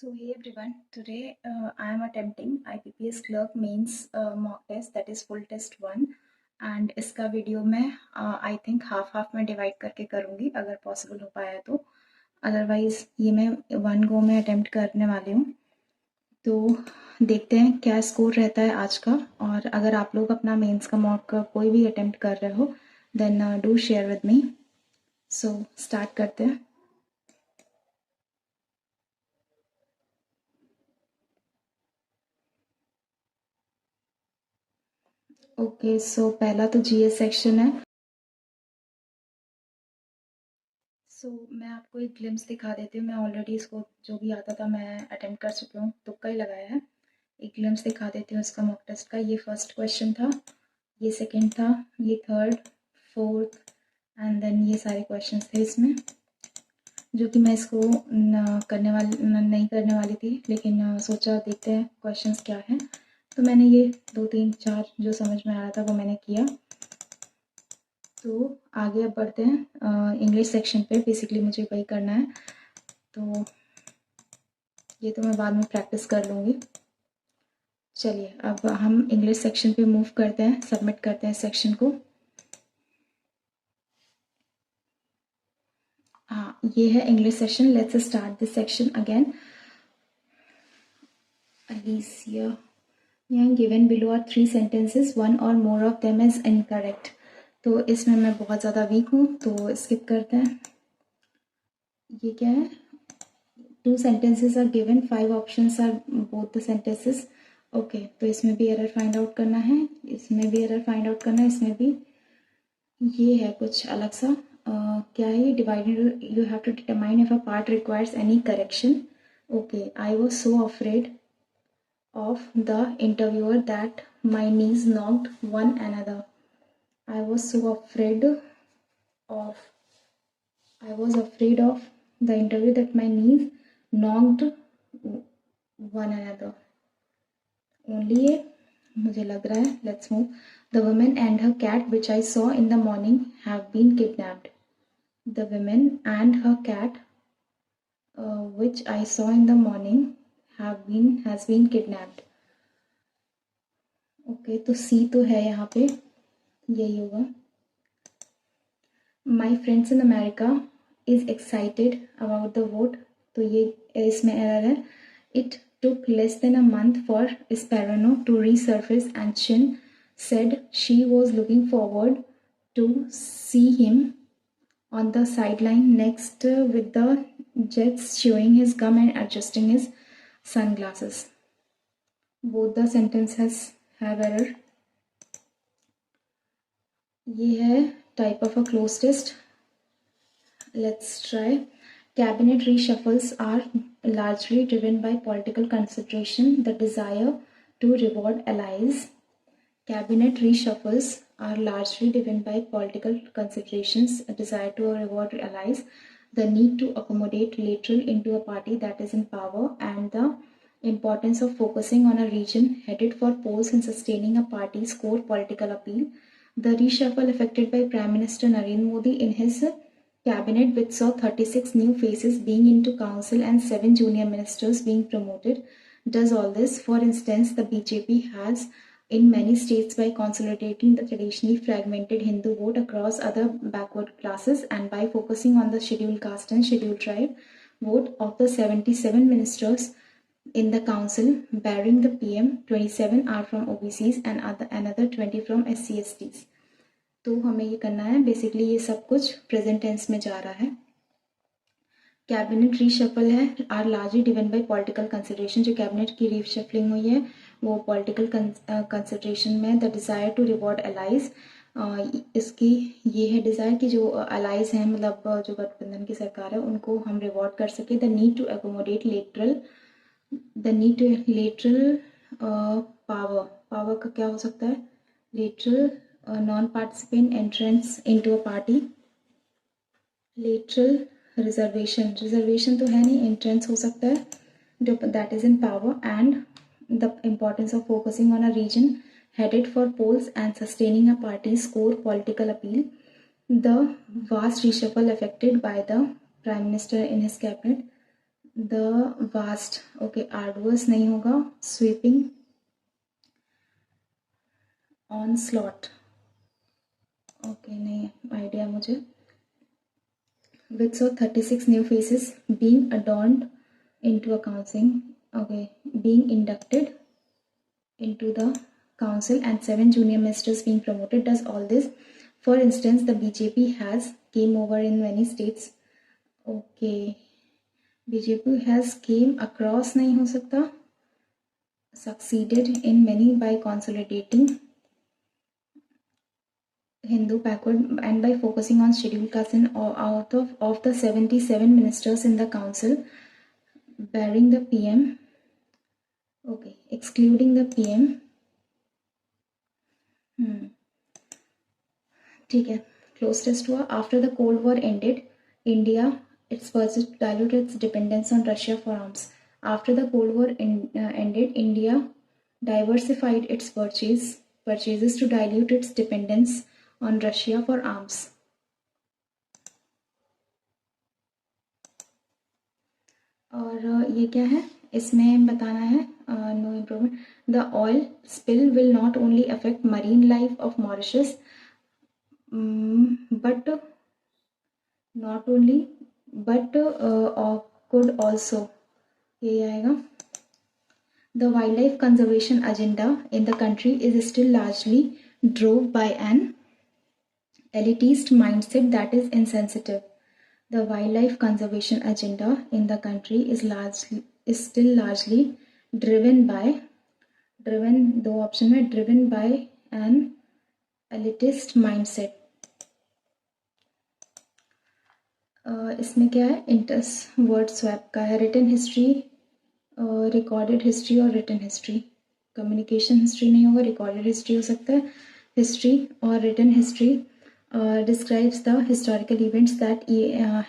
So hey everyone, today I am attempting IPPS Clerk Mains mock test, that is full test 1, and इसका video मैं I think half में divide करके करूँगी अगर possible हो पाया तो, अदरवाइज ये मैं 1 गो में अटेम्प्ट करने वाली हूँ। तो देखते हैं क्या स्कोर रहता है आज का, और अगर आप लोग अपना मेंस का मॉक कोई भी अटेम्प्ट कर रहे हो then do share with me. So start करते हैं। ओके, सो पहला तो जीएस सेक्शन है। मैं आपको एक ग्लिम्स दिखा देती हूँ। मैं ऑलरेडी इसको जो भी आता था मैं अटेम्प्ट कर चुकी हूँ, तुक्का ही लगाया है। एक ग्लिम्स दिखा देती हूँ इसका मॉक टेस्ट का। ये फर्स्ट क्वेश्चन था, ये सेकंड था, ये थर्ड, फोर्थ एंड देन ये सारे क्वेश्चंस थे इसमें, जो कि मैं इसको नहीं करने वाली थी, लेकिन सोचा देखते हैं क्वेश्चंस क्या हैं। तो मैंने ये 2 3 4 जो समझ में आ रहा था वो मैंने किया। तो आगे अब बढ़ते हैं इंग्लिश सेक्शन पे। बेसिकली मुझे वही करना है, तो ये तो मैं बाद में प्रैक्टिस कर लूँगी। चलिए अब हम इंग्लिश सेक्शन पे मूव करते हैं, सबमिट करते हैं सेक्शन को। हाँ, ये है English section. Let's start this section again. Alicia, यहाँ given below are 3 sentences, 1 or more of them is incorrect। तो इसमें मैं बहुत ज़्यादा वीक हूँ तो स्किप करते हैं। ये क्या है? 2 sentences are given, 5 options are both the sentences। Okay, तो इसमें भी एरर फाइंड आउट करना है, इसमें भी एरर फाइंड आउट करना है, इसमें भी। ये है कुछ अलग सा। क्या है ये? Divided, you have to determine if a part requires any correction. Okay, I was so afraid of the interviewer that my knees knocked one another। I was so afraid of the interview that my knees knocked one another। Only ये मुझे लग रहा है। Let's move। The woman and her cat which I saw in the morning have been kidnapped। The woman and her cat which I saw in the morning has been kidnapped। Okay, तो सी तो है यहाँ पे, यही होगा। My friends in America is excited about the vote, तो ये इसमें एरर है। It took less than a month for Sperano to resurface and Chin said she was looking forward to see him on the sideline next with the Jets chewing his gum and adjusting his sunglasses। Both the sentences have error। ये है type of a close test। Let's try। Cabinet reshuffles are largely driven by political consideration, the desire to reward allies। Cabinet reshuffles are largely driven by political considerations, a desire to reward allies, the need to accommodate lateral into a party that is in power, and the importance of focusing on a region headed for polls and sustaining a party's core political appeal। The reshuffle effected by Prime Minister Narendra Modi in his cabinet, which saw 36 new faces being into council and 7 junior ministers being promoted, does all this. For instance, the BJP has in many states by consolidating the traditionally fragmented Hindu vote across other backward classes and by focusing on the scheduled caste and scheduled tribe vote. Of the 77 ministers in the council, barring the PM, 27 are from OBCs and another 20 from SC/STs। तो हमें ये करना है, basically ये सब कुछ present tense में जा रहा है। कैबिनेट रीशफल है are largely driven by political consideration, जो कैबिनेट की रीशफलिंग हुई है वो पॉलिटिकल कंसिडरेशन में। The desire to reward allies, इसकी ये है डिज़ायर कि जो अलाइज हैं, मतलब जो गठबंधन की सरकार है, उनको हम रिवॉर्ड कर सके। The need to accommodate lateral power का क्या हो सकता है? Lateral non-participant entrance into a party। lateral reservation तो है नहीं, entrance हो सकता है, that is in power। and the importance of focusing on a region headed for polls and sustaining a party's core political appeal। the vast reshuffle effected by the prime minister in his cabinet the vast, okay, arduous नहीं होगा, sweeping onslaught, okay, नहीं idea मुझे, which saw 36 new faces being adorned into a council, okay, being inducted into the council and 7 junior ministers being promoted. Does all this, for instance, the BJP has came over in many states, okay, BJP has came across नहीं हो सकता, succeeded in many by consolidating Hindu backward and by focusing on scheduled castes in out of the 77 ministers in the council, bearing the PM, okay, excluding the PM, ठीक है, close test हुआ. After the Cold War ended, India its pursuit to dilute its dependence on Russia for arms. After the Cold War ended, India diversified its purchases to dilute its dependence on Russia for arms. और ये क्या है, इसमें बताना है no improvement. The oil spill will not only affect marine life of Mauritius but not only but could also, ये आएगा, the wildlife conservation agenda in the country is still largely drove by an elitist mindset that is insensitive. The wildlife conservation agenda in the country is still largely driven दो option में, driven by an elitist mindset. इसमें क्या है, Indus word swap का है. Written history, recorded history और written history. Communication history नहीं होगा, रिकॉर्डेड हिस्ट्री हो सकता है. हिस्ट्री और written history describes the historical events that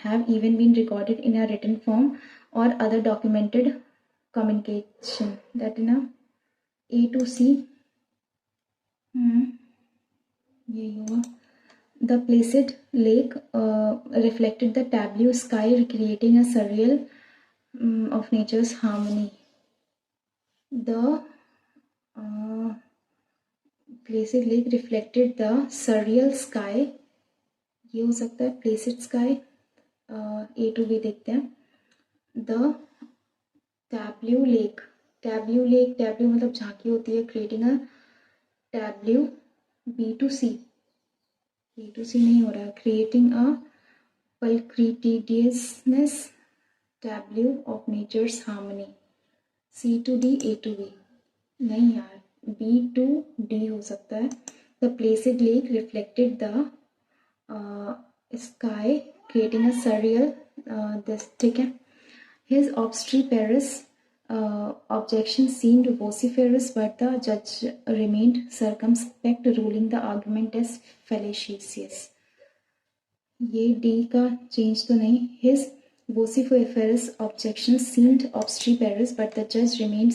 have even been recorded in a written form or other documented communication. That in a A to C, यही होगा. The placid lake reflected the tableau sky, creating a surreal of nature's harmony. The placid lake reflected the surreal sky. ये हो सकता है placid sky. A to B देखते हैं. The tableau lake मतलब झांकी होती है, creating a tableau. B to C नहीं हो रहा है. Creating a pulchritudinous tableau of nature's harmony. C to D, A to B नहीं यार, B to D हो सकता है. The placid lake reflected the sky, creating a surreal this, ठीक है. His obstreperous objection seemed vociferous, but the judge remained circumspect, ruling the argument as fallacious. ये D का change तो नहीं. His vociferous objection seemed obstreperous, but the judge remained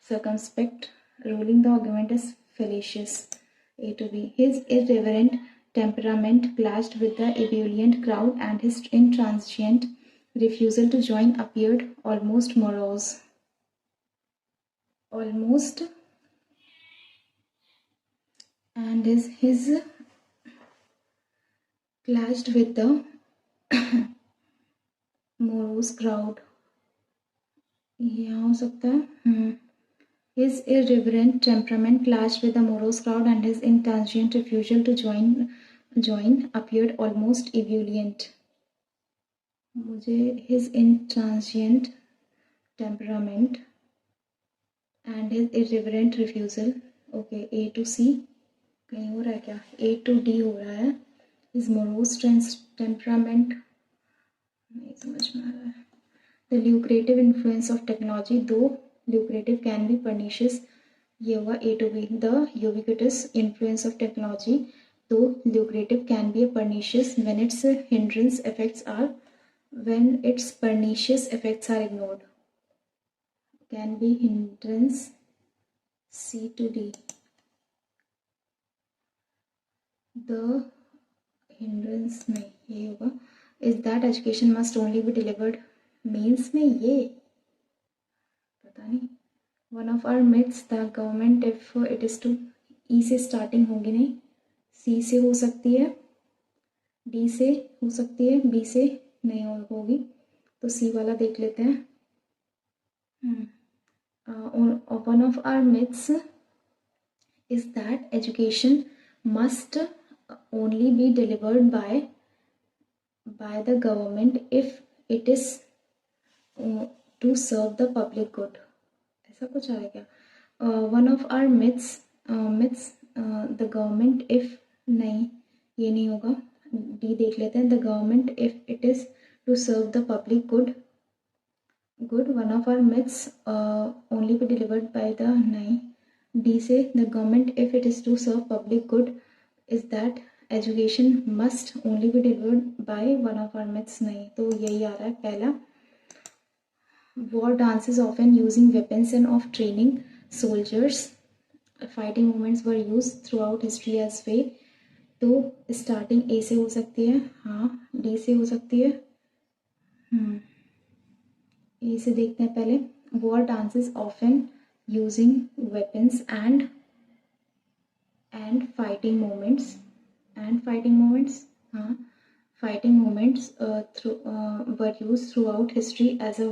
circumspect, ruling the argument as fallacious. A to B. His irreverent temperament clashed with the ebullient crowd, and his intransigent refusal to join appeared almost morose. And his clashed with the morose crowd. यहाँ हो सकता है. His irreverent temperament clashed with the morose crowd, and his intransigent refusal to join appeared almost ebullient. मुझे his intransigent temperament and his irreverent refusal, okay, A to C कहीं हो रहा है क्या, A to D हो रहा है. His morose temperament नहीं समझ में आ रहा है. The lucrative influence of technology, though lucrative, can be pernicious. ये हुआ A to B. The ubiquitous influence of technology, though lucrative, can be a pernicious when its pernicious effects are ignored. Can be hindrance. C to D. The hindrance नहीं, ये होगा, is that education must only be delivered mains में ये पता नहीं। One of our myths the government if it is to, E से starting होगी नहीं, सी से हो सकती है, डी से हो सकती है, बी से नहीं होगी, तो सी वाला देख लेते हैं। One of our myths is that education must only be delivered by the government if it is to serve the public good. ऐसा कुछ आ रहा है क्या? One of our myths the government if, नहीं ये नहीं होगा, डी देख लेते हैं, the government if it is to serve the public good. One of our myths only be delivered by the, नहीं, D से the government if it is to serve public good is that education must only be delivered by, one of our myths नहीं, तो यही आ रहा है पहला। War dances often using weapons and of training soldiers, fighting movements were used throughout history as way, तो starting ए से हो सकती है, हाँ डी से हो सकती है, ए से देखते हैं पहले। War dances often using weapons and fighting moments, हाँ fighting moments were used throughout history as a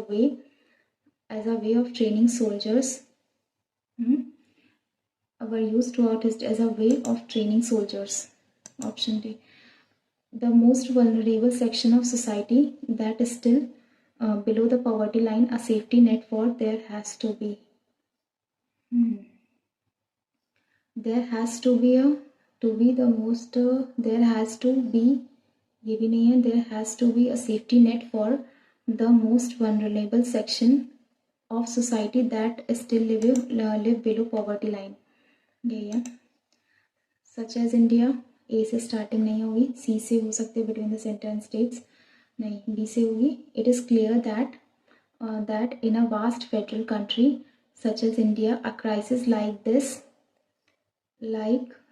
way of training soldiers, were used throughout history as a way of training soldiers. Option D. The most vulnerable section of society that is still below the poverty line, a safety net for there has to be. There has to be the most, there has to be, ये भी नहीं है, there has to be a safety net for the most vulnerable section of society that still live below poverty line. यही है। Such as India, ए से starting नहीं होगी, सी से हो सकते हैं, between the centre and states नहीं, बी से होगी। It is clear that in a vast federal country such as India, a crisis like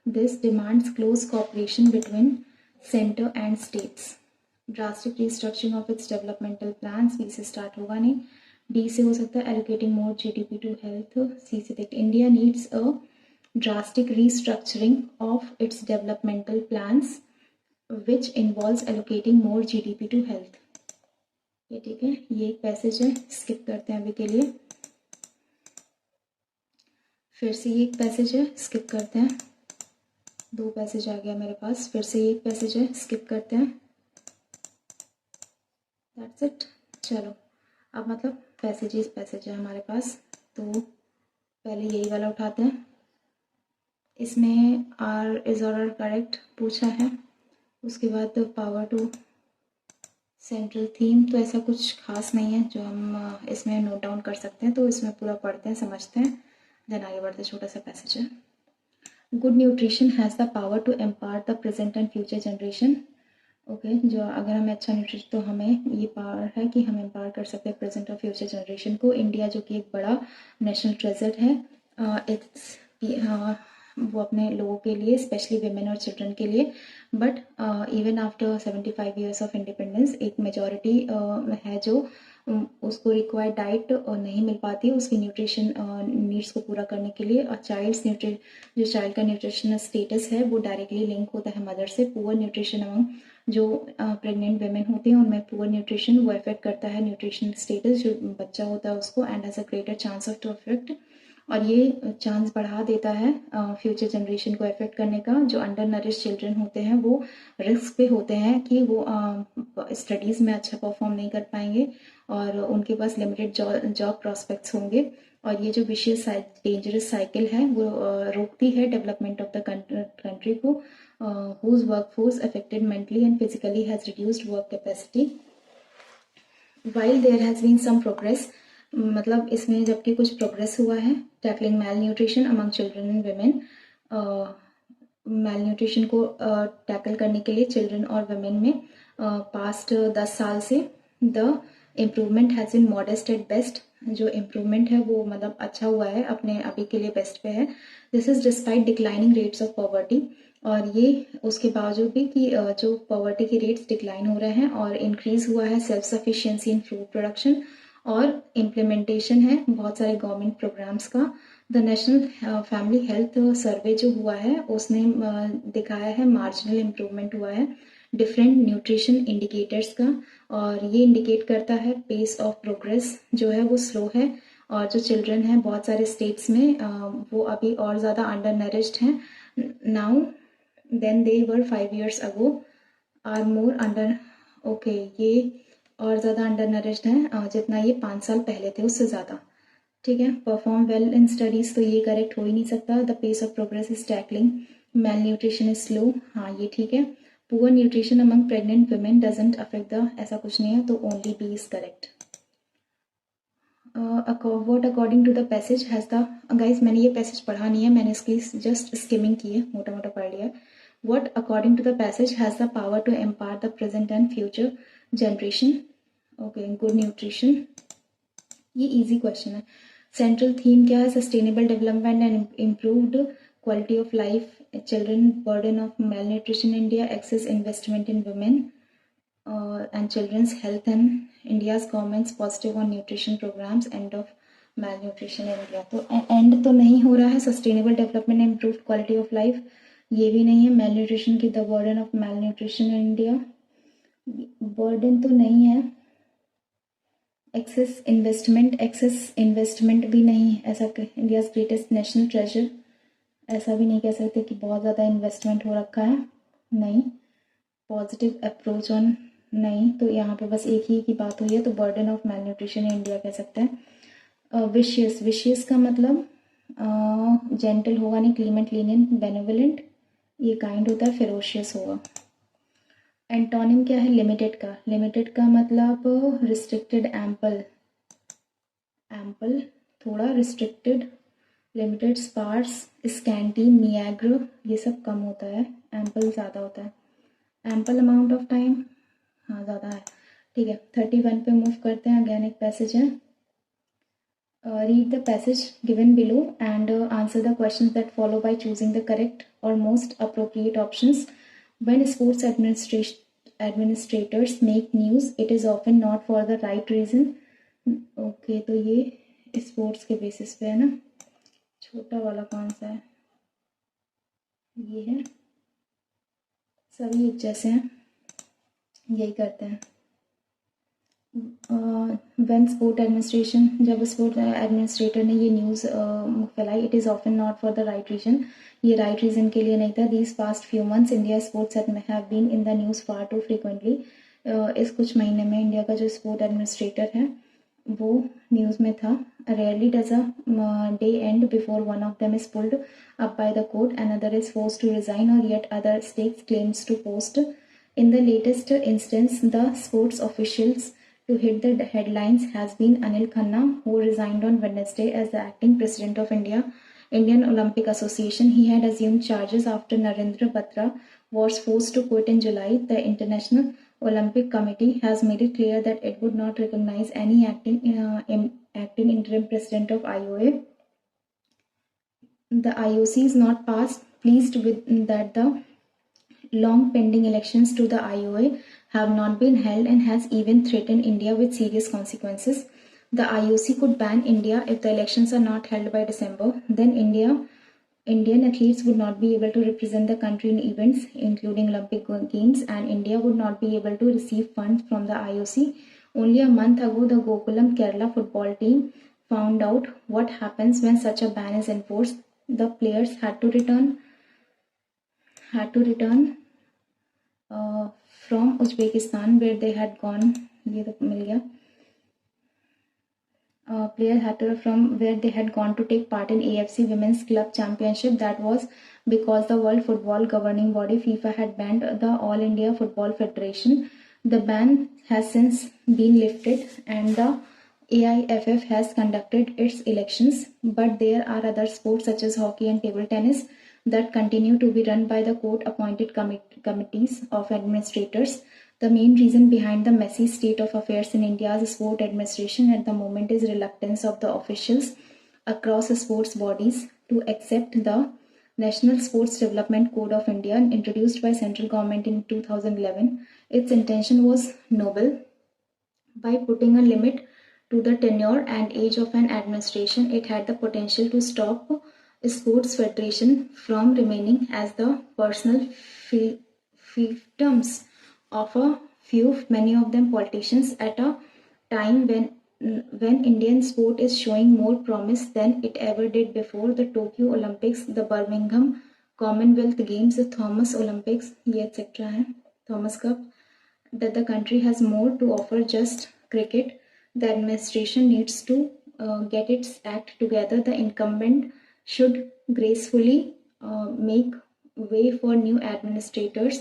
this demands close cooperation between center and states. Drastic restructuring of its developmental plans, B से start होगा नहीं, D से हो सकता है allocating more GDP to health, सी से देखते India needs a drastic restructuring of its developmental plans which involves allocating more GDP to health. ये ठीक है, ये एक पैसेज है, स्किप करते हैं अभी के लिए। फिर से ये एक पैसेज है, स्किप करते हैं, दो पैसेज आ गया मेरे पास, फिर से ये एक पैसेज है, स्किप करते हैं, दैट्स इट। चलो अब मतलब पैसेज है हमारे पास, तो पहले यही वाला उठाते हैं। इसमें आर इज और करेक्ट पूछा है, उसके बाद पावर टू सेंट्रल थीम, तो ऐसा कुछ खास नहीं है जो हम इसमें नोट डाउन कर सकते हैं, तो इसमें पूरा पढ़ते हैं, समझते हैं, देन आगे बढ़ते। छोटा सा पैसेज है। Good nutrition has the power to empower the present and future generation. Okay, जो अगर हमें अच्छा न्यूट्रिशन, तो हमें ये पावर है कि हम एम्पावर कर सकते हैं प्रेजेंट और फ्यूचर जनरेशन को। इंडिया जो कि एक बड़ा नेशनल ट्रेजर है, इट्स वो अपने लोगों के लिए, स्पेशली वेमेन और चिल्ड्रन के लिए, but even after 75 years of independence एक मेजॉरिटी है जो उसको रिक्वायर्ड डाइट नहीं मिल पाती है उसकी न्यूट्रिशन नीड्स को पूरा करने के लिए। और जो चाइल्ड का न्यूट्रिशनल स्टेटस है वो डायरेक्टली लिंक होता है मदर से। पुअर न्यूट्रिशन अमंग जो प्रेग्नेंट वेमेन होती हैं उनमें पुअर न्यूट्रिशन वो इफेक्ट करता है न्यूट्रिशनल स्टेटस जो बच्चा होता है उसको, and has a greater chance of to affect, और ये चांस बढ़ा देता है फ्यूचर जनरेशन को अफेक्ट करने का। जो अंडर नरिश चिल्ड्रन होते हैं वो रिस्क पे होते हैं कि वो स्टडीज़ में अच्छा परफॉर्म नहीं कर पाएंगे और उनके पास लिमिटेड जॉब प्रॉस्पेक्ट्स होंगे। और ये जो विशियस डेंजरस साइकिल है वो रोकती है डेवलपमेंट ऑफ द कंट्री को, whose workforce affected mentally and physically has reduced work capacity. While there has been some progress, मतलब इसमें जबकि कुछ प्रोग्रेस हुआ है, tackling malnutrition among children and women, malnutrition को टैकल करने के लिए चिल्ड्रन और वेमेन में पास्ट 10 साल से the improvement has been modest at best, जो इम्प्रूवमेंट है वो मतलब अच्छा हुआ है, अपने अभी के लिए बेस्ट पे है। This is despite declining rates of poverty, और ये उसके बावजूद भी कि जो पॉवर्टी के रेट्स डिक्लाइन हो रहे हैं और इंक्रीज हुआ है सेल्फ सफिशिएंसी इन फूड प्रोडक्शन और इम्प्लीमेंटेशन है बहुत सारे गवर्नमेंट प्रोग्राम्स का। The national family health survey जो हुआ है उसने दिखाया है मार्जिनल इम्प्रूवमेंट हुआ है डिफरेंट न्यूट्रिशन इंडिकेटर्स का, और ये इंडिकेट करता है पेस ऑफ प्रोग्रेस जो है वो स्लो है, और जो चिल्ड्रन हैं बहुत सारे स्टेट्स में वो अभी और ज़्यादा अंडर नरिश्ड हैं now than they were 5 years ago are more under, okay ये और ज़्यादा अंडर नरिश्ड हैं जितना ये 5 साल पहले थे उससे ज़्यादा। ठीक है, परफॉर्म वेल इन स्टडीज़ तो ये करेक्ट हो ही नहीं सकता। The pace of progress is tackling malnutrition is slow, हाँ ये ठीक है। Poor nutrition among pregnant women doesn't affect the, ऐसा कुछ नहीं है तो only B is correct. what according to the passage has the, guys मैंने ये पैसेज पढ़ा नहीं है, मैंने इसकी जस्ट स्किमिंग की है, मोटा मोटा पढ़ लिया है। what according to the passage has the power to impart the present and future generation, okay good nutrition, ये इजी क्वेश्चन है। सेंट्रल थीम क्या है? Sustainable development and improved quality of life, children, burden of malnutrition India, access investment in women and children's health and India's government's positive on nutrition programs, end of malnutrition in India। तो and तो नहीं हो रहा है, sustainable development improved quality of life ये भी नहीं है, मेल न्यूट्रिशन की the burden of mail nutrition in India burden तो नहीं है, एक्सेस इन्वेस्टमेंट भी नहीं, ऐसा इंडियाज ग्रेटेस्ट नेशनल ट्रेजर ऐसा भी नहीं कह सकते कि बहुत ज़्यादा इन्वेस्टमेंट हो रखा है, नहीं। पॉजिटिव अप्रोच ऑन, नहीं, तो यहाँ पे बस एक ही की बात हुई है तो burden of mail nutrition in India कह सकते हैं। विशियस का मतलब जेंटल होगा नहीं, क्लीमेंट, लीनियंट, बेनेवोलेंट ये काइंड होता है, फेरोशियस होगा। एंटोनिम क्या है? लिमिटेड का मतलब रिस्ट्रिक्टेड, एम्पल थोड़ा रिस्ट्रिक्टेड, लिमिटेड, स्पार्स, स्कैंटी, मियाग्र ये सब कम होता है, एम्पल ज़्यादा होता है। एम्पल अमाउंट ऑफ टाइम, हाँ ज़्यादा है, ठीक है। 31 पे मूव करते हैं, अगेन एक पैसेज है। Read the passage given below and answer the questions that follow by choosing the correct और most appropriate options. When sports administrators make news it is often not for the right reason, okay तो ये sports के basis पे है ना। छोटा वाला कौन सा है? ये है, सभी एक जैसे हैं, यही करते हैं। व्हेन स्पोर्ट एडमिनिस्ट्रेशन, जब स्पोर्ट एडमिनिस्ट्रेटर ने ये न्यूज़ फैलाई, it is often not for the right reason, ये राइट रीजन के लिए नहीं था। These past few months India sports have been in the news far too frequently, इस कुछ महीने में इंडिया का जो स्पोर्ट एडमिनिस्ट्रेटर है वो न्यूज़ में था। Rarely does a day end before one of them is pulled up by the court, another is force to resign और yet other stakes claims to post. In the latest instance, the sports officials to hit the headlines has been Anil Khanna, who resigned on Wednesday as the acting president of Indian Olympic Association. He had assumed charges after Narendra Batra was forced to quit in July. The International Olympic Committee has made it clear that it would not recognize any acting interim president of IOA. The IOC is not pleased with that the long pending elections to the IOA have not been held and has even threatened India with serious consequences. The IOC could ban India if the elections are not held by December. Then Indian athletes would not be able to represent the country in events including Olympic Games, and India would not be able to receive funds from the IOC. Only a month ago, the Gokulam Kerala football team found out what happens when such a ban is enforced. The players had to return from Uzbekistan where they had gone, ये तो मिल गया। Player had to from where they had gone to take part in AFC Women's Club Championship. That was because the World Football Governing Body FIFA had banned the All India Football Federation. The ban has since been lifted and the AIFF has conducted its elections, but there are other sports such as hockey and table tennis that continue to be run by the court-appointed committees of administrators. The main reason behind the messy state of affairs in India's sport administration at the moment is reluctance of the officials across sports bodies to accept the National Sports Development Code of India, introduced by central government in 2011. Its intention was noble. By putting a limit to the tenure and age of an administration, it had the potential to stop sports federation from remaining as the personal fiefdoms of a few, many of them politicians, at a time when Indian sport is showing more promise than it ever did before. The Tokyo Olympics, the Birmingham Commonwealth Games, the Thomas Olympics, ये etc. है, Thomas Cup, that the country has more to offer just cricket. The administration needs to get its act together. The incumbent should gracefully make way for new administrators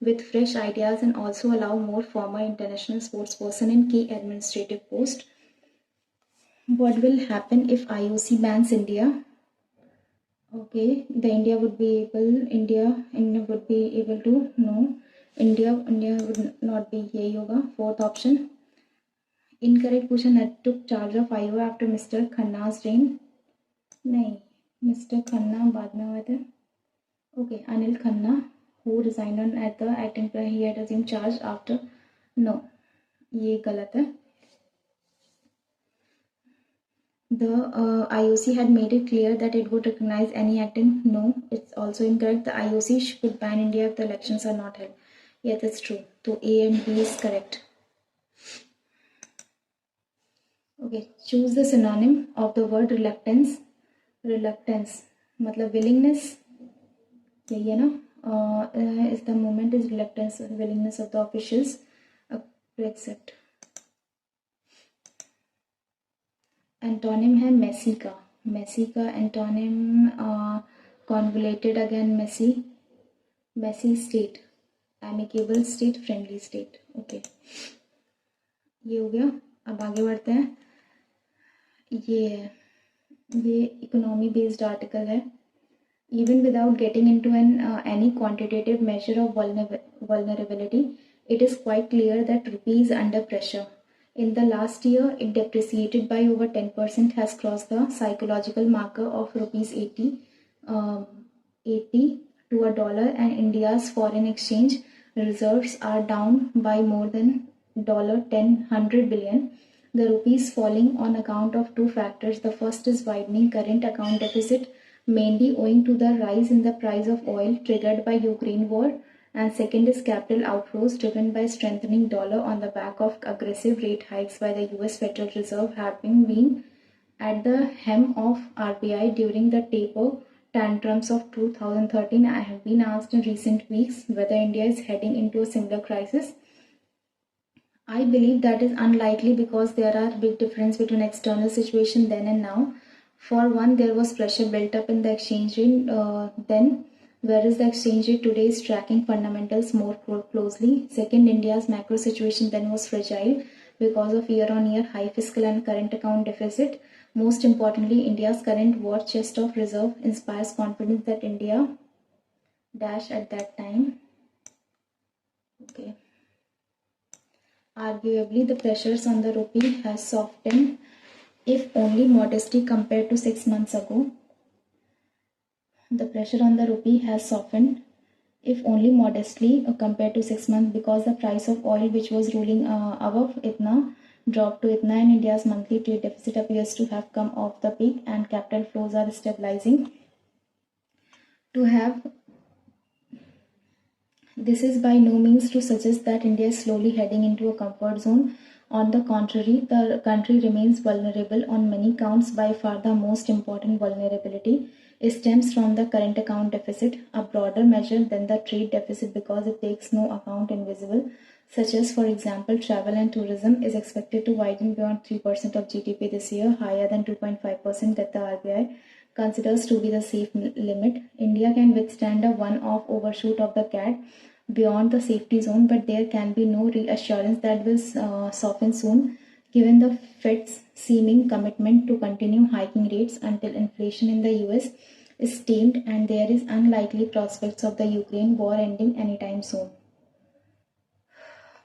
with fresh ideas and also allow more former international sportsperson in key administrative posts. What will happen if IOC bans India? Okay, the India would be able to, no, India would not be, यही होगा, fourth option. Incorrect question. That took charge of IO after Mr. Khanna's reign. नहीं, Mr. Khanna बाद में हुए थे. Okay, Anil Khanna, who resigned at the acting, he had assumed charge after. No, ये गलत है. The IOC had made it clear that it would recognize any acting. No, it's also incorrect. The IOC could ban India if the elections are not held. Yes, it's true. So A and B is correct. Okay, choose the synonym of the word reluctance. Reluctance, मतलब willingness. यही है ना? Is the moment is reluctance, willingness of the officials to accept. Antonym है messy का. Messy का antonym convoluted again messy. Messy state, amicable state, friendly state. Okay, ये हो गया. अब आगे बढ़ते हैं. ये इकोनॉमी बेस्ड आर्टिकल है. Even without getting into any quantitative measure of vulnerability, it is quite clear that rupee is under pressure. In the last year, it depreciated by over 10%, has crossed the psychological marker of rupees 80 to a dollar, and India's foreign exchange reserves are down by more than $100 billion. The rupee is falling on account of two factors. The first is widening current account deficit, mainly owing to the rise in the price of oil triggered by Ukraine war, and second is capital outflows driven by strengthening dollar on the back of aggressive rate hikes by the US Federal Reserve, having been at the helm of RBI during the taper tantrums of 2013. I have been asked in recent weeks whether India is heading into a similar crisis. I believe that is unlikely because there are big difference between external situation then and now. For one, there was pressure built up in the exchange rate then, whereas the exchange rate today is tracking fundamentals more closely. Second, India's macro situation then was fragile because of year-on-year high fiscal and current account deficit. Most importantly, India's current war chest of reserve inspires confidence that India dash at that time. Okay. Arguably, the pressures on the rupee has softened, if only modestly compared to 6 months ago. The pressure on the rupee has softened, if only modestly compared to 6 months, because the price of oil, which was ruling above itna, dropped to itna, and India's monthly trade deficit appears to have come off the peak and capital flows are stabilizing. This is by no means to suggest that India is slowly heading into a comfort zone. On the contrary, the country remains vulnerable on many counts. By far the most important vulnerability stems from the current account deficit, a broader measure than the trade deficit because it takes no account invisible, such as, for example, travel and tourism, is expected to widen beyond 3% of GDP this year, higher than 2.5% that the RBI considers to be the safe limit. India can withstand a one-off overshoot of the CAD beyond the safety zone, but there can be no reassurance that will soften soon, given the Fed's seeming commitment to continue hiking rates until inflation in the US is tamed and there is unlikely prospects of the Ukraine war ending anytime soon.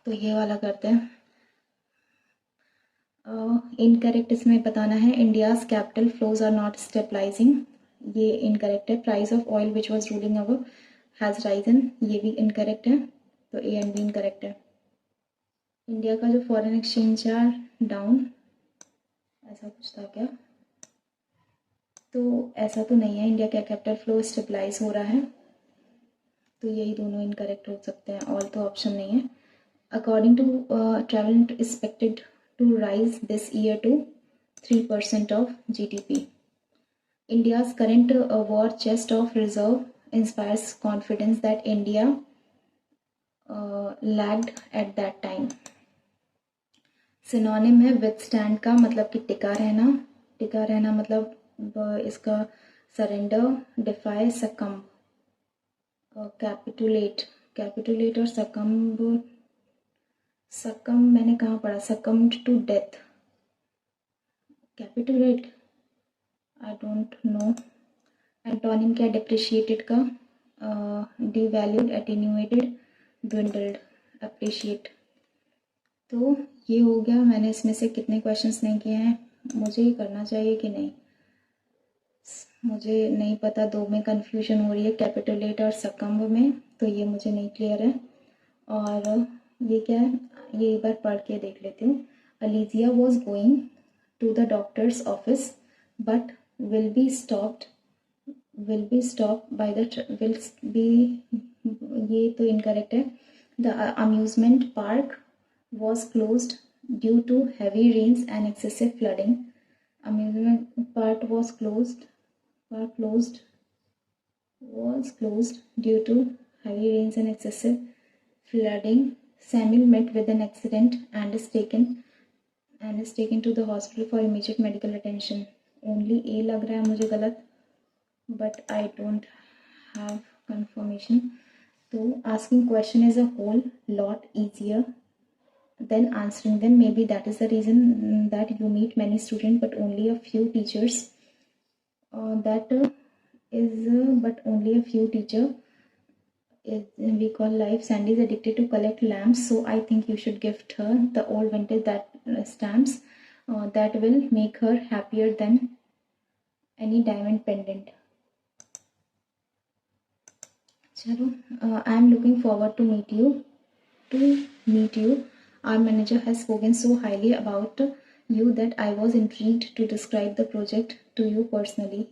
तो ये वाला करते हैं. Incorrect इसमें बताना है, India's capital flows are not stabilising. ये incorrect है. Price of oil which was ruling our has risen, ये भी इनकरेक्ट है. तो ए एंड बी इनकरेक्ट है. इंडिया का जो फॉरेन एक्सचेंज है डाउन, ऐसा कुछ था क्या? तो ऐसा तो नहीं है. इंडिया का कैपिटल फ्लो स्टेबलाइज हो रहा है. तो यही दोनों इनकरेक्ट हो सकते हैं. ऑल तो ऑप्शन नहीं है. According to travel expected to rise this year to 3% of GDP. India's current war chest of reserve inspires confidence that India lagged at that time. Synonym है withstand का मतलब कि टिका रहना. टिका रहना मतलब इसका surrender, defy, succumb, capitulate. Capitulate और सकम. सकम मैंने कहाँ पढ़ा? Succumbed to death. Capitulate I don't know. Antonym क्या? डिप्रिशिएटेड का डिवैल्यूड, एटेन्यूएटेड, dwindled, अप्रिशिएट. तो ये हो गया. मैंने इसमें से कितने क्वेश्चंस नहीं किए हैं, मुझे ये करना चाहिए कि नहीं मुझे नहीं पता. दो में कन्फ्यूजन हो रही है, कैपिटुलेट और सकम्ब में. तो ये मुझे नहीं क्लियर है. और ये क्या है, ये एक बार पढ़ के देख लेती हूँ. Alicia was going to the doctors office but will be stopped by the will be, ये तो इनकरेक्ट है. The amusement park was closed due to heavy rains and excessive flooding. Amusement park was closed due to heavy rains and excessive flooding. Samuel met with an accident and is taken to the hospital for immediate medical attention. Only A लग रहा है मुझे गलत, but I don't have confirmation. So asking question is a whole lot easier than answering them. Maybe that is the reason that you meet many students but only a few teachers. But only a few teacher is, we call life. Sandy is addicted to collect lamps, so I think you should gift her the old vintage stamps that will make her happier than any diamond pendant. Chalo, I am looking forward to meet you. Our manager has spoken so highly about you that I was intrigued to describe the project to you personally.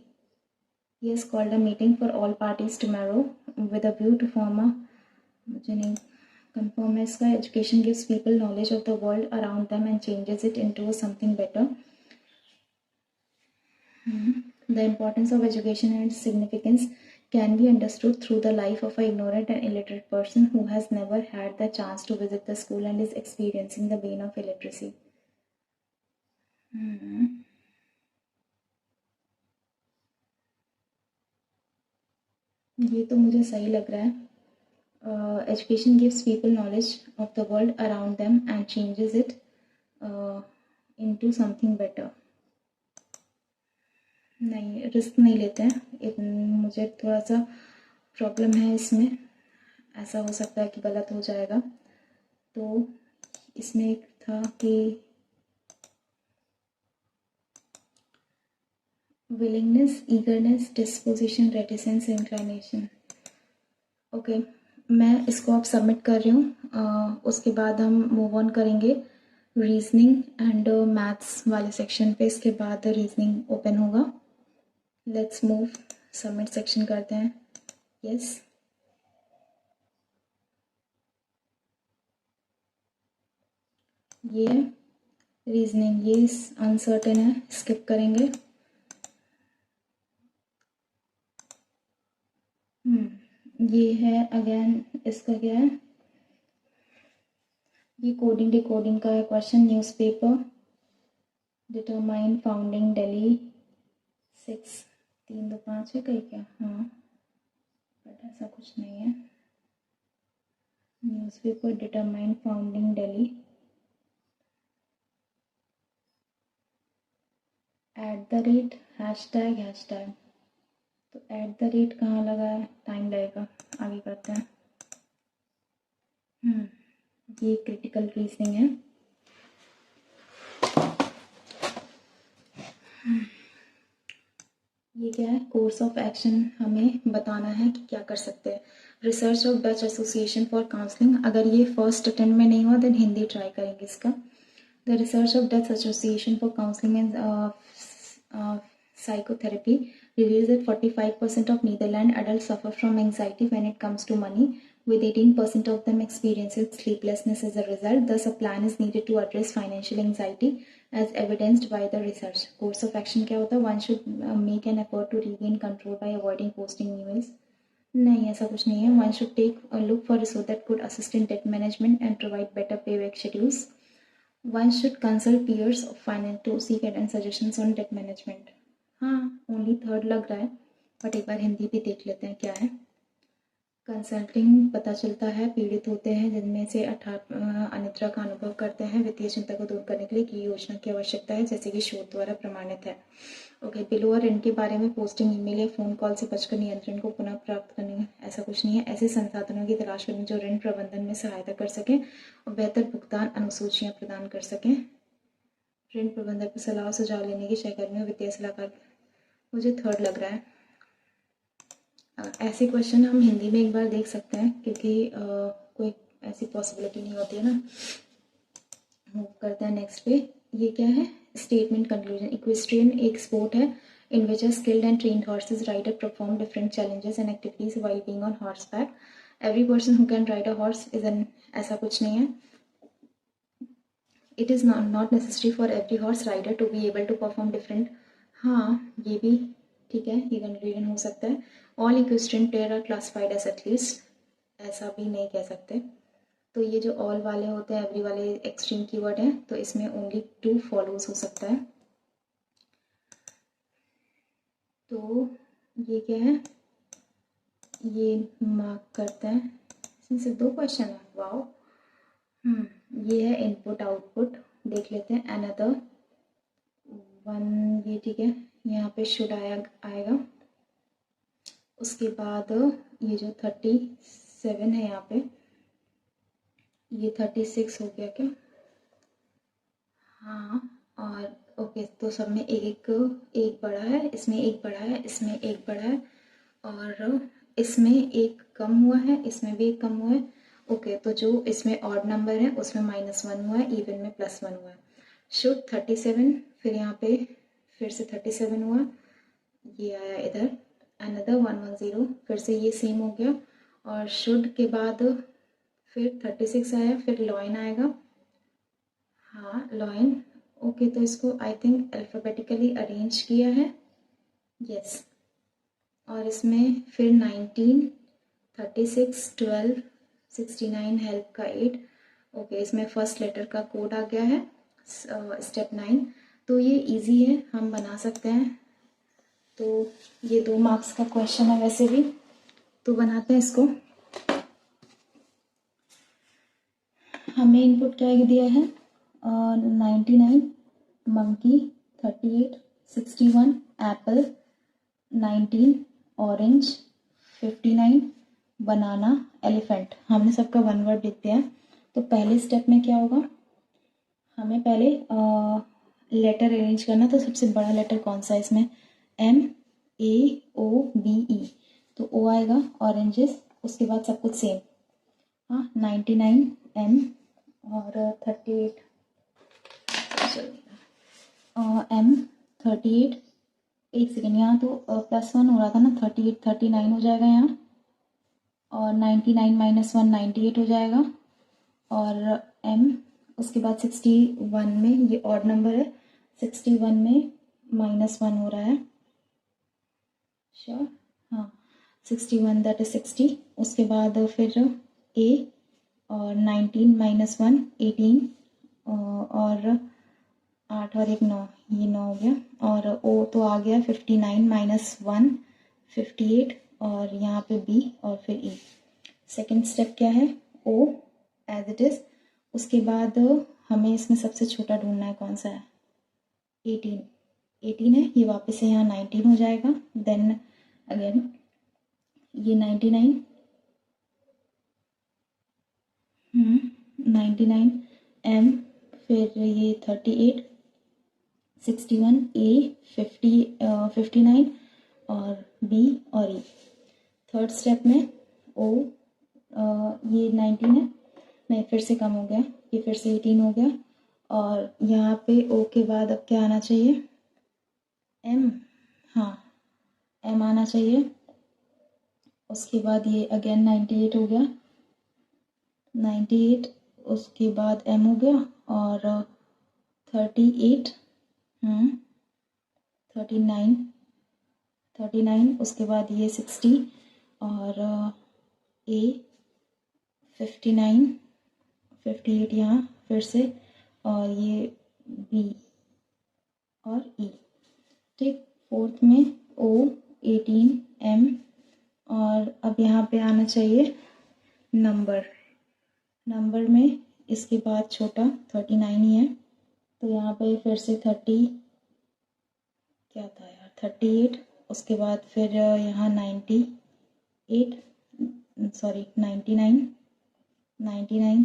He has called a meeting for all parties tomorrow with a view to form a, मुझे नहीं confirm है इसका. Education gives people knowledge of the world around them and changes it into something better. The importance of education and its significance can be understood through the life of an ignorant and illiterate person who has never had the chance to visit the school and is experiencing the pain of illiteracy. ये तो मुझे सही लग रहा है. Education gives people knowledge of the world around them and changes it into something better. नहीं, risk नहीं लेते हैं. मुझे थोड़ा सा प्रॉब्लम है इसमें. ऐसा हो सकता है कि गलत हो जाएगा. तो इसमें एक था कि willingness, eagerness, disposition, reticence, inclination. Okay, मैं इसको अब सबमिट कर रही हूँ. उसके बाद हम मूव ऑन करेंगे रीजनिंग एंड मैथ्स वाले सेक्शन पे. इसके बाद रीजनिंग ओपन होगा. Let's move. सबमिट सेक्शन करते हैं. यस, ये है रीजनिंग. ये अनसर्टेन है, स्किप करेंगे. ये है अगेन, इसका क्या है, ये कोडिंग डिकोडिंग का है question. Newspaper, determine founding Delhi 6, 3, 2, 5 है कहीं क्या? हाँ, बट ऐसा कुछ नहीं है. Newspaper, determine founding Delhi, @ hashtag. तो @ कहाँ लगा है? टाइम लगेगा, आगे करते हैं. ये क्रिटिकल रीजनिंग है. ये क्या है, कोर्स ऑफ एक्शन हमें बताना है कि क्या कर सकते हैं। Research of Dutch association for counselling, अगर ये फर्स्ट अटेम्प्ट में नहीं हुआ देन हिंदी ट्राई करेंगे इसका। The research of Dutch association for counselling and psychotherapy reveals that 45% of Netherlands adults suffer from anxiety when it comes to money, with 18% of them experiencing sleeplessness as a result. Thus, a plan is needed to address financial anxiety as evidenced by the research. Course of action क्या होता है? One should make an effort to regain control by avoiding posting emails. नहीं, ऐसा कुछ नहीं है. One should take a look for resources that could assist in debt management and provide better payback schedules. One should consult peers of finance to seek and suggestions on debt management. हाँ, only third लग रहा है, but एक बार हिंदी भी देख लेते हैं क्या है। कंसल्टिंग पता चलता है पीड़ित होते हैं जिनमें से अनिद्रा का अनुभव करते हैं वित्तीय चिंता को दूर करने के लिए की योजना की आवश्यकता है, जैसे कि शोध द्वारा प्रमाणित है। ओके, बिलो और ऋण के बारे में पोस्टिंग, ईमेल या फ़ोन कॉल से बचकर नियंत्रण को पुनः प्राप्त करने, ऐसा कुछ नहीं है। ऐसे संसाधनों की तलाश करनी जो ऋण प्रबंधन में सहायता कर सकें और बेहतर भुगतान अनुसूचियाँ प्रदान कर सकें। ऋण प्रबंधक पर सलाह सुझाव लेने की सहकर्मियों वित्तीय सलाहकार, मुझे थर्ड लग रहा है। ऐसे क्वेश्चन हम हिंदी में एक बार देख सकते हैं क्योंकि कोई ऐसी पॉसिबिलिटी नहीं होती है ना। मूव करते हैं नेक्स्ट पे। ये क्या है, स्टेटमेंट कंक्लूजन। इक्वेस्ट्रियन एक स्पोर्ट है in which a skilled and trained horses rider perform different challenges and activities while being on horseback. Every person who can ride a horse is an, ऐसा कुछ नहीं है। It is not necessary for every horse rider to be able to perform different, हाँ ये भी ठीक है, ये कंक्लूजन हो सकता है। All equestrian player are classified as athletes, ऐसा भी नहीं कह सकते। तो ये जो ऑल वाले होते हैं, एवरी वाले एक्सट्रीम कीवर्ड हैं, तो इसमें ओनली टू फॉलोज हो सकता है। तो ये क्या है, ये मार्क करते हैं। इसमें सिर्फ 2 क्वेश्चन है, वाओ। ये है इनपुट आउटपुट, देख लेते हैं। अनदर वन, ये ठीक है, यहाँ पे शुड आएगा। उसके बाद ये जो 37 है यहाँ पे, ये 36 हो गया क्या? हाँ, और ओके, तो सब में एक बड़ा है, इसमें एक बड़ा है, इसमें एक बड़ा है, और इसमें एक कम हुआ है, इसमें भी एक कम हुआ है। ओके, तो जो इसमें ऑड नंबर है उसमें -1 हुआ है, इवन में +1 हुआ है। शुड 37, फिर यहाँ पे फिर से 37 हुआ, ये आया इधर। अनदर 110, फिर से ये सेम हो गया, और शुड के बाद फिर 36 आया, फिर लॉइन आएगा। हाँ, लॉइन। ओके, तो इसको आई थिंक अल्फ़ाबेटिकली अरेंज किया है, यस। और इसमें फिर 19, 36, 12, 69, हेल्प का 8। ओके, इसमें फर्स्ट लेटर का कोड आ गया है, स्टेप 9। तो ये इजी है, हम बना सकते हैं। तो ये 2 मार्क्स का क्वेश्चन है वैसे भी, तो बनाते हैं इसको। हमें इनपुट क्या दिया है, 99, मंकी 38, 61, एप्पल 19, ऑरेंज 59, बनाना, एलिफेंट। हमने सबका 1 वर्ड लिख दिया है। तो पहले स्टेप में क्या होगा, हमें पहले लेटर अरेंज करना। तो सबसे बड़ा लेटर कौन सा है इसमें, MAOBE, तो O आएगा, ऑरेंजेस। उसके बाद सब कुछ सेम, हाँ, 99 M और 38 M 38, एक सेकेंड, यहाँ तो +1 हो रहा था ना, 38 39 हो जाएगा यहाँ, और 99 -1 98 हो जाएगा, और M उसके बाद 61 में, ये ऑड नंबर है, 61 में -1 हो रहा है, श्योर, हाँ 61 दैट इज 60। उसके बाद फिर A और 19 -1 18, और 8 और 1 9, ये 9 हो गया, और O तो आ गया 59 -1 58, और यहाँ पे B और फिर E। सेकेंड स्टेप क्या है, O एज इट इज़। उसके बाद हमें इसमें सबसे छोटा ढूंढना है, कौन सा है, 18 है, ये वापस से यहाँ 19 हो जाएगा। देन अगेन ये 99 M, फिर ये 38 61 A 59, और B और E। थर्ड स्टेप में O, ये 19 है, नहीं फिर से कम हो गया, ये फिर से 18 हो गया, और यहाँ पे O के बाद अब क्या आना चाहिए, M, हाँ M आना चाहिए। उसके बाद ये अगेन 98 हो गया, 98, उसके बाद M हो गया, और 38, 39, उसके बाद ये 60, और A 59, 58 यहाँ फिर से, और ये B और E। ठीक, फोर्थ में O 18, M, और अब यहाँ पे आना चाहिए नंबर में इसके बाद छोटा 39 ही है, तो यहाँ पे फिर से 30, क्या था यार, 38, उसके बाद फिर यहाँ 98, सॉरी 99,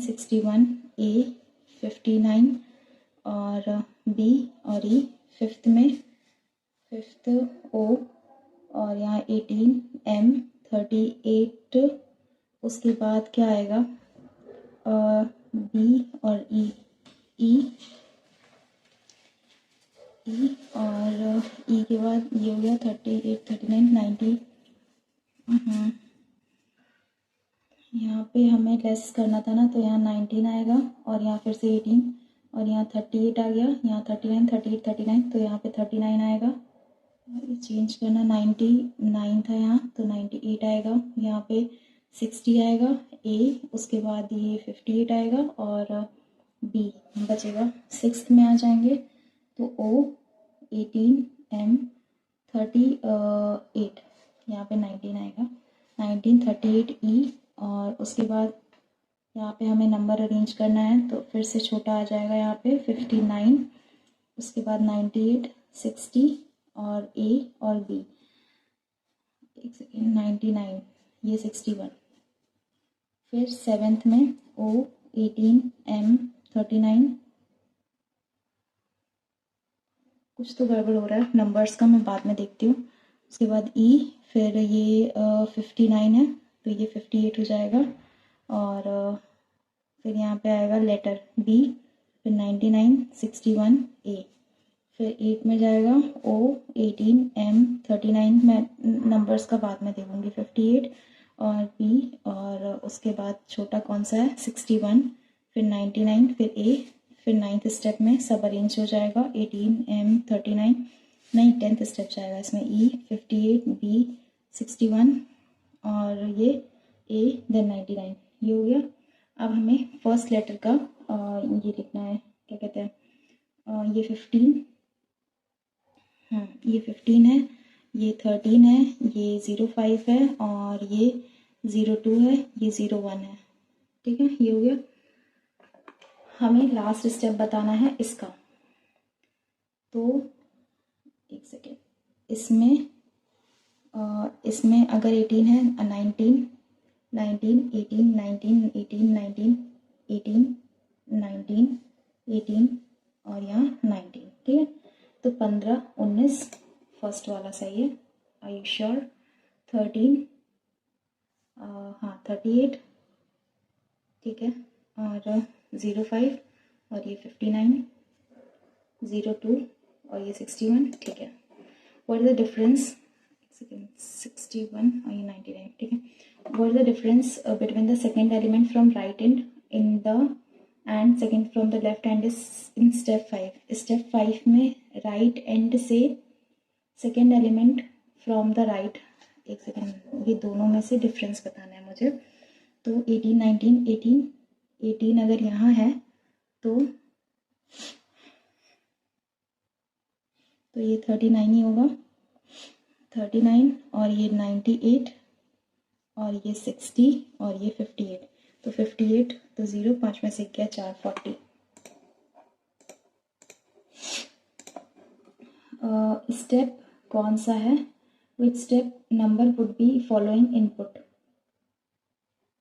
61, A 59, और B और E। फिफ्थ O, और यहाँ 18, M 38, उसके बाद क्या आएगा, B और E और E के बाद ये हो गया 38, 39, 90। यहाँ पे हमें लेस करना था ना, तो यहाँ 19 आएगा, और यहाँ फिर से 18, और यहाँ 38 आ गया, यहाँ 39, 38, 39, तो यहाँ पे 39 आएगा। ये चेंज करना, 99 था यहाँ, तो 98 आएगा, यहाँ पे 60 आएगा A, उसके बाद ये 58 आएगा, और B बचेगा। सिक्स्थ में आ जाएंगे तो O 18, M 38, यहाँ पे 19 आएगा, 19, 38 E, और उसके बाद यहाँ पे हमें नंबर अरेंज करना है, तो फिर से छोटा आ जाएगा यहाँ पे 59, उसके बाद 98, 60, और A और B, एक सेकेंड, 99, ये 61, फिर सेवेंथ में O 18, M 39, कुछ तो गड़बड़ हो रहा है नंबर्स का, मैं बाद में देखती हूँ। उसके बाद E, फिर ये 59 है, तो ये 58 हो जाएगा, और फिर यहाँ पे आएगा लेटर B, फिर 99, 61 A, फिर 8 में जाएगा O 18, M 39, मैं नंबर्स का बाद में देखूँगी, 58, और B, और उसके बाद छोटा कौन सा है 61, फिर 99, फिर A, फिर 9th स्टेप में सब अरेंज हो जाएगा, 18, M 39, नहीं 10th स्टेप जाएगा इसमें, E 58, B 61, और ये A देन 99, ये हो गया। अब हमें फर्स्ट लेटर का ये लिखना है, क्या कहते हैं, ये 15, ये 15 है, ये 13 है, ये 05 है, और ये 02 है, ये 01 है। ठीक है, ये हो गया। हमें लास्ट स्टेप बताना है इसका, तो एक सेकेंड, इसमें अगर 18 है, 19, 18, 19, 18, 19, 18, और यहाँ 19, ठीक है, तो 15, 19 फर्स्ट वाला सही है, आई यू श्योर। 13, हाँ 38, ठीक है, और 05, और ये 59, 02, और ये 61, ठीक है। व्हाट इज द डिफरेंस, 61 और ये 99, ठीक है। What is the difference between the second element from right and in the end second from the left and is in step 5। Step 5 में राइट एंड से second element from the right, एक second, ये दोनों में से difference बताना है मुझे। तो 18, 19, 18 अगर यहाँ है तो ये 39 ही होगा, 39, और ये 98, और ये 60, और ये 58, तो 58, तो 0, 5 में से गया 4, 40। स्टेप कौन सा है, which step number would be following input,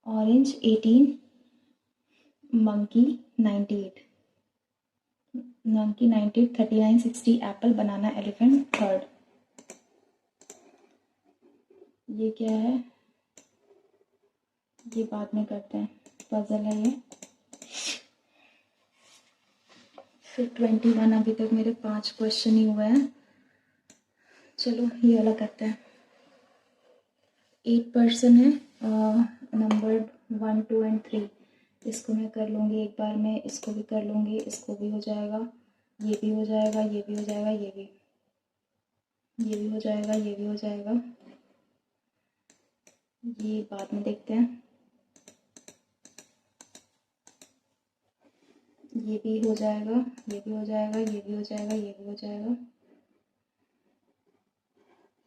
orange 18, monkey 98, 39, 60, Apple, banana, elephant third. ये क्या है, ये बाद में करते हैं, पजल है ये। फिर 21, अभी तक मेरे 5 क्वेश्चन ही हुए हैं। चलो ये वाला करते हैं। 8 पर्सन है, नंबर 1, 2 एंड 3। इसको मैं कर लूँगी एक बार में, इसको भी कर लूँगी, इसको भी हो जाएगा, ये भी हो जाएगा, ये भी हो जाएगा, ये भी हो जाएगा, ये भी हो जाएगा। ये बाद में देखते हैं। ये भी हो जाएगा, ये भी हो जाएगा, ये भी हो जाएगा, ये भी हो जाएगा,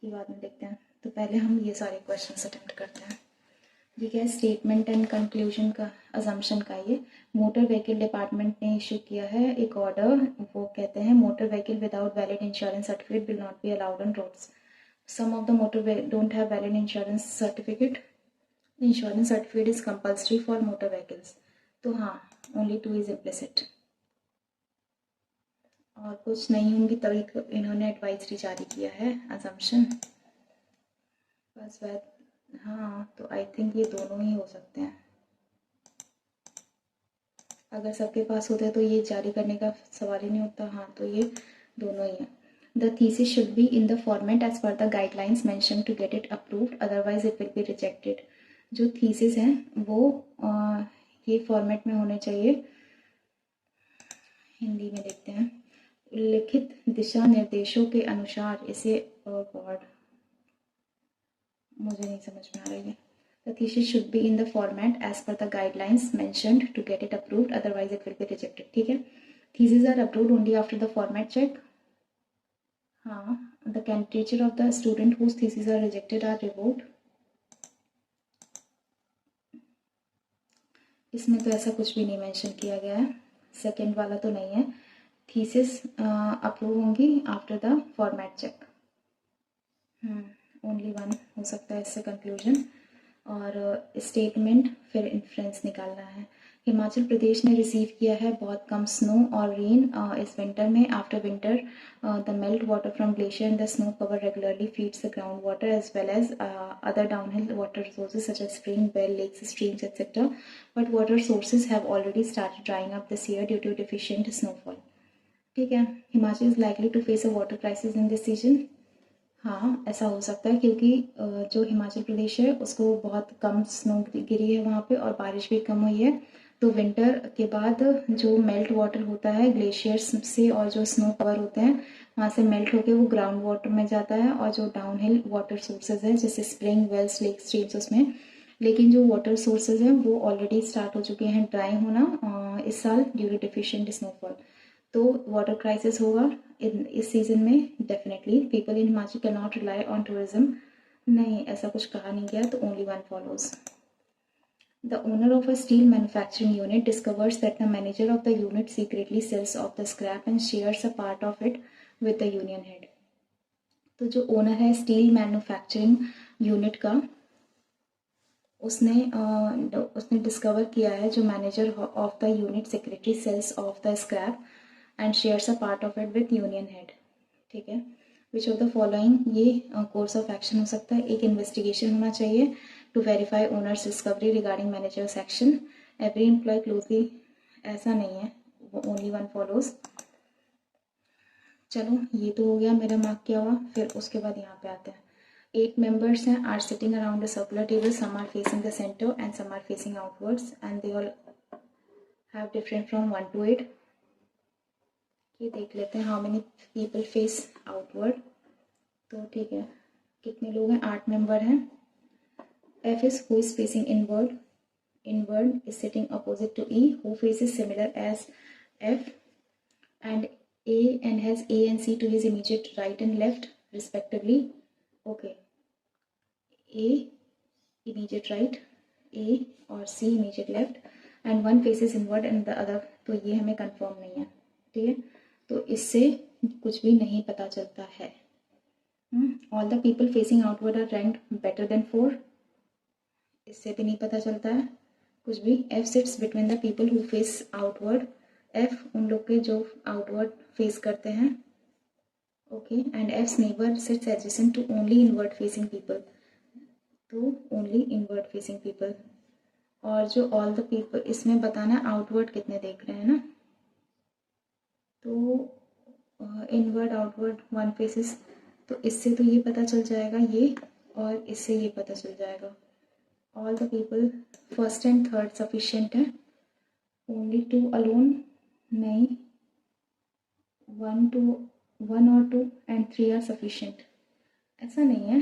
ये बाद में देखते हैं। तो पहले हम ये सारे क्वेश्चन अटेम्प्ट करते हैं। ये क्या है, स्टेटमेंट एंड कंक्लूजन का, अजम्पशन का। ये मोटर व्हीकल डिपार्टमेंट ने इशू किया है एक ऑर्डर। वो कहते हैं motor vehicle without valid insurance certificate will not be allowed on roads. Some of the motor don't have valid insurance certificate. Insurance certificate is compulsory for motor vehicles. तो हाँ, only 2 is implicit. और कुछ नहीं होंगी तभी इन्होंने advisory जारी किया है, अजम्पशन बस बात। हाँ, तो आई थिंक ये दोनों ही हो सकते हैं। अगर सबके पास होते तो ये जारी करने का सवाल ही नहीं होता। हाँ, तो ये दोनों ही हैं। The thesis should be in the format as per the guidelines mention to get it approved, otherwise it will be rejected. जो थीसिस हैं वो ये फॉर्मेट में होने चाहिए। हिंदी में देखते हैं। लिखित दिशा निर्देशों के अनुसार इसे, गॉड मुझे नहीं समझ में आ रही है। The thesis should be in the format as per the guidelines mentioned to get it approved, otherwise it will be rejected. ठीक है, theses are approved only after the format check. हाँ, the candidature of the student whose theses are rejected are revoked. इसमें तो ऐसा कुछ भी नहीं mention किया गया है, सेकेंड वाला तो नहीं है। थीसिस अप्रूव होंगी after the format check. Only 1 हो सकता है इससे कंक्लूजन। और स्टेटमेंट फिर इन्फ्रेंस निकालना है। हिमाचल प्रदेश ने रिसीव किया है बहुत कम स्नो और रेन इस विंटर में। After winter the melt water from glacier and the snow cover regularly feeds the ground water as well as other downhill water resources such as spring, well, lakes, streams etcetera, but water sources have already started drying up this year due to deficient snowfall. ठीक है, Himachal is likely to face a water crisis in this season. हाँ, ऐसा हो सकता है क्योंकि जो हिमाचल प्रदेश है उसको बहुत कम स्नो गिरी है वहाँ पे और बारिश भी कम हुई है। तो विंटर के बाद जो मेल्ट वाटर होता है ग्लेशियर्स से और जो स्नो कवर होते हैं वहाँ से मेल्ट होकर वो ग्राउंड वाटर में जाता है और जो डाउनहिल वाटर सोर्सेज है जैसे स्प्रिंग, वेल्स, लेक, स्ट्रीम्स उसमें। लेकिन जो वाटर सोर्सेज हैं वो ऑलरेडी स्टार्ट हो चुके हैं ड्राई होना इस साल ड्यू टू डिफिशिएंट स्नोफॉल। तो वाटर क्राइसिस होगा इस सीजन में definitely. People in Himachal can not rely on tourism. नहीं, ऐसा कुछ कहा नहीं गया, तो only 1 follows. The owner of a steel manufacturing unit discovers that the manager of the unit secretly sells off the scrap and shares a part of it with the union head. तो जो owner है steel manufacturing unit का, उसने discover किया है जो manager of the unit secretary sells of the scrap and shares a part of it with union head. ठीक है, विच ऑफ द फॉलोइंग, ये कोर्स ऑफ एक्शन हो सकता है। एक इन्वेस्टिगेशन होना चाहिए to verify owners discovery regarding managers action. Every employee closely, ऐसा नहीं है, ओनली 1 फॉलोज। चलो ये तो हो गया, मेरा मार्क क्या हुआ। फिर उसके बाद यहाँ पे आते हैं। 8 members are sitting around a circular table. Some are facing the center and some are facing outwards, and they all have different from 1 to 8. ये देख लेते हैं how many people face outward. तो ठीक है, कितने लोग हैं, 8 मेंबर हैं। F is who is facing inward. Inward is sitting opposite to E, who faces similar as F, and A and has A and C to his immediate right and left respectively. Okay, A immediate right, A और C immediate left, and one faces inward and the other, तो ये हमें confirm नहीं है। ठीक है, तो इससे कुछ भी नहीं पता चलता है। All the people facing outward are ranked better than 4, इससे भी नहीं पता चलता है कुछ भी। F sits between the people who face outward, F उन लोग के जो outward face करते हैं। Okay, and F's neighbor sits adjacent to only inward facing people, तो ओनली इनवर्ड फेसिंग पीपल। और जो ऑल द पीपल, इसमें बताना आउटवर्ड कितने देख रहे हैं ना, तो इनवर्ड आउटवर्ड वन फेसेस, तो इससे तो ये पता चल जाएगा ये, और इससे ये पता चल जाएगा। All the people first and third sufficient है, ओनली टू अलोन नहीं, वन और two and three are sufficient, ऐसा नहीं है।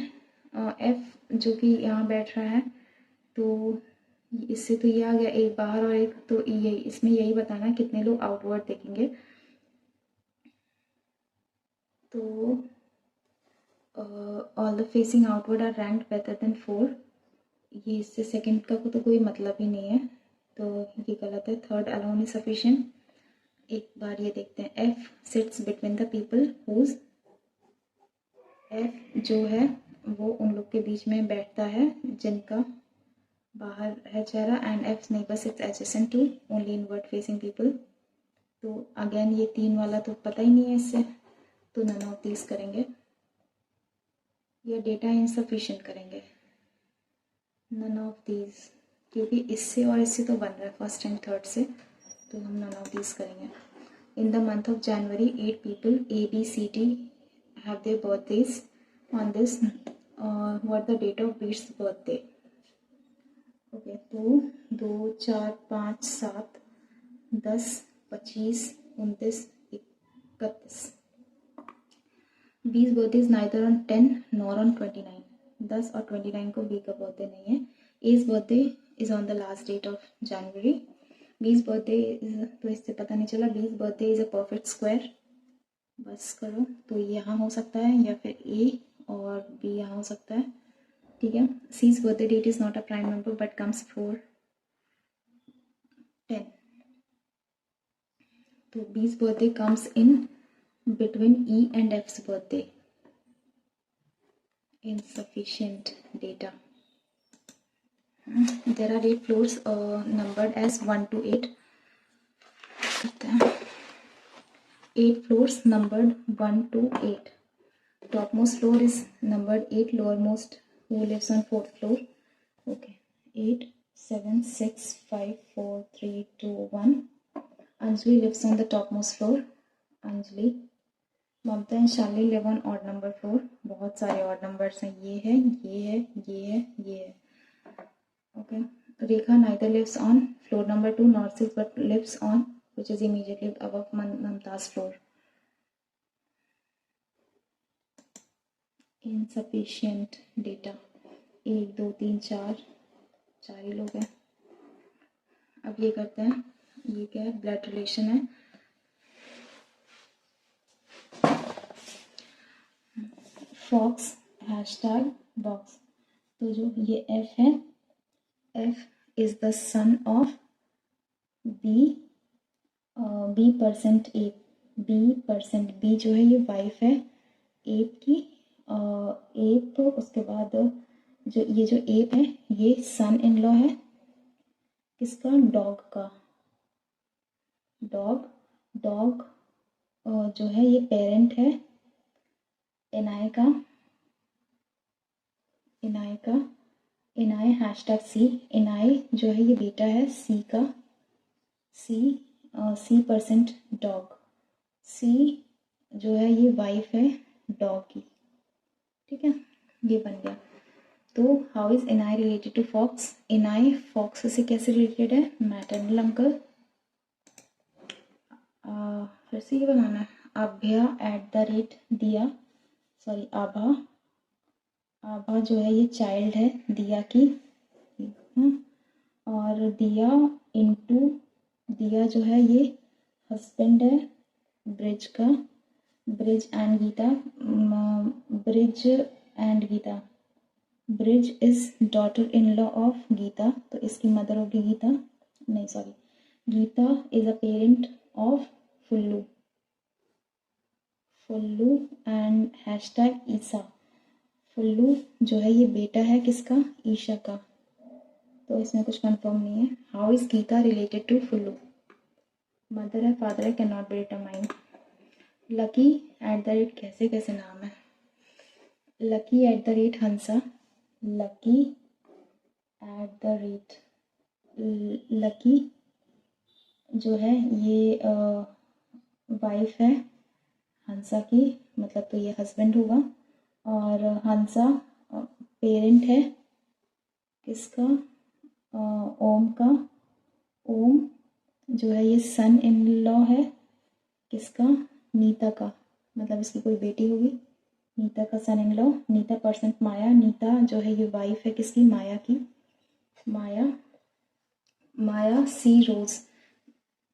एफ जो कि यहाँ बैठ रहा है, तो इससे तो ये आ गया एक बाहर और एक, तो ये इसमें यही बताना है कितने लोग आउटवर्ड देखेंगे। तो all the facing outward are ranked better than 4, ये इससे सेकंड का तो कोई मतलब ही नहीं है, तो ये गलत है। Third alone is sufficient. एक बार ये देखते हैं, F sits between the people whose, F जो है वो उन लोग के बीच में बैठता है जिनका बाहर है चेहरा, and F neighbour sits adjacent to only inward facing people. तो अगेन ये 3 वाला तो पता ही नहीं है इससे, तो नन ऑफ दीज करेंगे, या डेटा इनसफिशिएंट करेंगे, नन ऑफ दीज, क्योंकि इससे और इससे तो बन रहा है फर्स्ट एंड थर्ड से, तो हम नन ऑफ दीज करेंगे। In the month of January 8 people A B C D have their birthdays on this, what the date of Beat's birthday? Okay, तो 2 4 5 7 10 25 29 31, B's birthday is neither on 10 nor on 29, 10 और 29 को B का birthday नहीं है। A's birthday is on the last date of January. B's birthday is, तो इससे पता नहीं चला, B's birthday is a perfect square, बस करो, तो यहाँ हो सकता है, या फिर A और B यहाँ हो सकता है, ठीक है। C's birthday date is not a prime number but comes before 10, तो B's birthday comes in between E and F's birthday, insufficient data. There are 8 floors numbered as 1 to 8. 8 floors numbered 1 to 8. Topmost floor is numbered 8, lowermost who lives on 4th floor. Okay, 8 7 6 5 4 3 2 1. Anjali lives on the topmost floor. Anjali. Mamta and Shalini live on odd number floor. बहुत सारे odd numbers हैं, ये है, ये है, ये है, ये है. Okay, Rekha neither lives on floor number 2 nor 6 but lives on, which is immediately above Mamta's floor. Insufficient data. 1 2 3 4 ही लोग हैं। अब ये करते हैं, ये क्या है, ब्लड रिलेशन है। फॉक्स हैशटैग बॉक्स, तो जो ये F है, F is the son of B percent app, B जो है ये वाइफ है एप की, एप, उसके बाद जो ये जो एप है ये सन इन लॉ है किसका, डॉग का, डॉग जो है ये पेरेंट है इनाय का, इनाय हैशटैग सी, इनाय जो है ये बेटा है सी का, सी परसेंट डॉग, सी जो है ये वाइफ है डॉग की, ठीक है, ये बन गया। तो हाउ इज इनाय रिलेटेड टू फॉक्स, इनाय फॉक्स से कैसे रिलेटेड है, मैटरनल अंकल। फिर से ये बनाना है, @दिया, सॉरी आभा जो है ये चाइल्ड है दिया की, और दिया इनटू, दिया जो है ये हस्बैंड है ब्रिज का, Brij and Gita, Brij is daughter in law of Gita, तो इसकी मदर होगी गीता, नहीं sorry, Gita is a parent of Phullu and hashtag Isa, Phullu जो है ये बेटा है किसका, ईशा का, तो इसमें कुछ कंफर्म नहीं है। How is Gita related to Phullu, mother है फादर है, can not be determined. Lucky @ कैसे नाम है, Lucky @ Hansa, Lucky at the rate, Lucky जो है ये वाइफ है हंसा की, मतलब तो ये हस्बैंड होगा। और हंसा पेरेंट है किसका, ओम का। ओम जो है ये सन इन लॉ है किसका, नीता का, मतलब इसकी कोई बेटी होगी, नीता का सन इन लॉ। नीता परसेंट माया, नीता जो है ये वाइफ है किसकी, माया की। माया, माया सी रोज,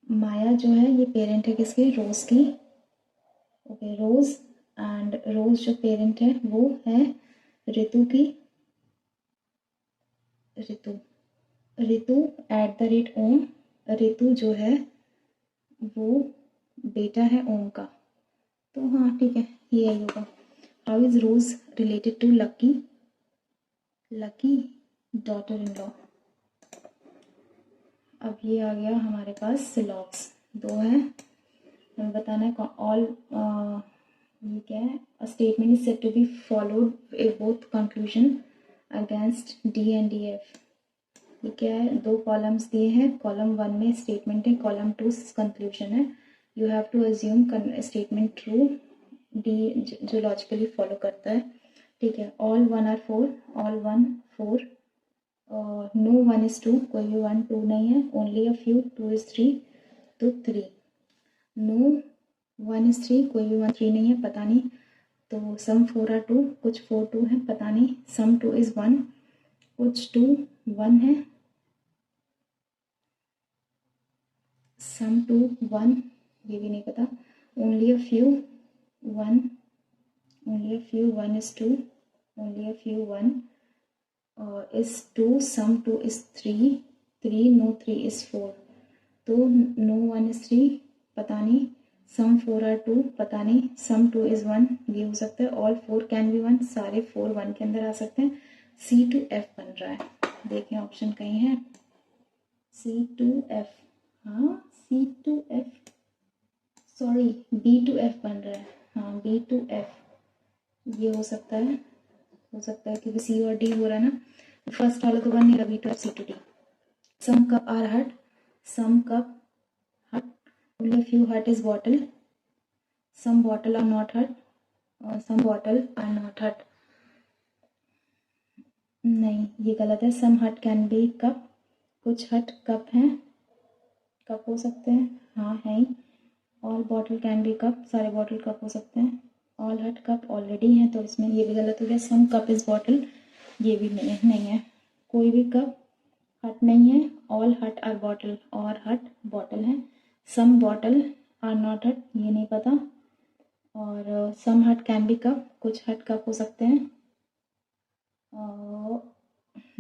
माया जो है ये पेरेंट है किसकी, रोज की। ओके रोज, एंड रोज जो पेरेंट है वो है ऋतु की, ऋतु, ऋतु एट द रेट ओम, ऋतु जो है वो बेटा है ओम का। तो हाँ ठीक है, ये यही होगा। How is Rose related to Lucky, Lucky daughter in law. अब ये आ गया हमारे पास सिलॉक्स, दो है, हमें बताना है ऑल, ये क्या है, a statement is said to be followed a both conclusion against D and D F. ये क्या है, दो कॉलम्स दिए हैं, कॉलम 1 में स्टेटमेंट है, कॉलम 2 कंक्लूजन है। You have to assume statement true, D जो लॉजिकली फॉलो करता है, ठीक है। All 1 or 4, all 1 4, no 1 is 2, कोई भी 1 2 नहीं है, ओनली अ फ्यू 2 is 3, तो 3। नो 1 is 3, कोई भी 1 3 नहीं है, पता नहीं, तो सम 4 are 2, कुछ 4 2 है, पता नहीं, सम 2 is 1, कुछ 2 1 है, सम 2 1, ये भी नहीं पता, only a few 1, only a few 1 is 2, only a few 1 is 2, sum 2 is 3, 3 no 3 is 4, तो no 1 is 3 पता नहीं, sum 4 are 2 पता नहीं, sum 2 is 1 ये हो सकता है, all 4 can be 1, सारे 4 1 के अंदर आ सकते हैं। C to F बन रहा है, देखें ऑप्शन कहीं है, C to F, हाँ C to F, sorry B to F बन रहा है, हाँ B to F ये हो सकता है, क्योंकि C और D हो रहा है ना, फर्स्ट वाला तो बन नहीं रहा, B to F C to D। Some cup are hut, some cup hut, only few hut is bottle, some bottle are not hut, some bottle are not hut, नहीं ये गलत है, some hut can be cup, कुछ हट cup हैं, cup हो सकते हैं, हाँ है ही। All bottle can be cup, सारे बॉटल कप हो सकते हैं, ऑल हट कप ऑलरेडी है तो इसमें ये भी गलत हो गया, सम कप इज बॉटल ये भी नहीं है, कोई भी कप हट नहीं है, ऑल हट आर बॉटल, और हट बॉटल है, सम बॉटल आर नॉट हट ये नहीं पता, और सम हट कैन बी कप, कुछ हट कप हो सकते हैं,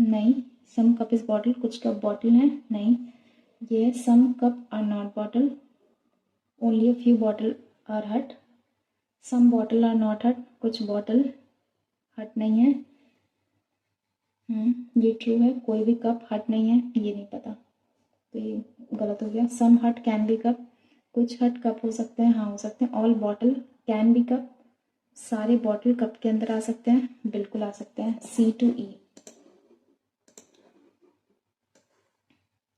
नहीं, सम कप इज बॉटल, कुछ कप बॉटल है, नहीं, ये some cup are not bottle, only a few bottle are hut, some bottle are not हट, कुछ बॉटल हट नहीं है, ये ट्रू है, कोई भी कप हट नहीं है ये नहीं पता, तो ये गलत हो गया। सम हट कैन बी कप, कुछ हट कप हो सकते हैं, हाँ हो सकते हैं, all bottle can be cup, सारे बॉटल कप के अंदर आ सकते हैं, बिल्कुल आ सकते हैं, C to E।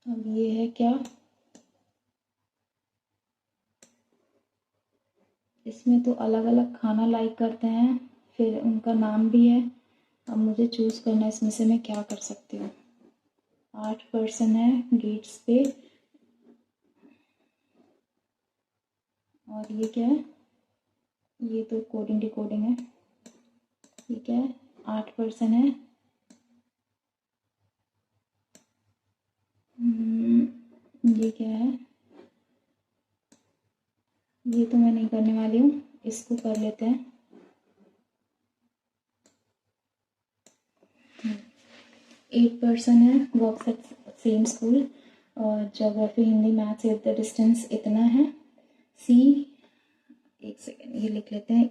अब ये है क्या, इसमें तो अलग अलग खाना लाइक करते हैं, फिर उनका नाम भी है, अब मुझे चूज करना है इसमें से मैं क्या कर सकती हूँ। 8 पर्सन है गेट्स पे, और ये क्या है, ये तो कोडिंग डिकोडिंग है, ये क्या है, 8 पर्सन है, ये क्या है, ये तो मैं नहीं करने वाली हूँ, इसको कर लेते हैं। 8 पर्सन है, वर्क्स एट सेम स्कूल, और geography Hindi maths at the distance इतना है। C, एक सेकेंड ये लिख लेते हैं,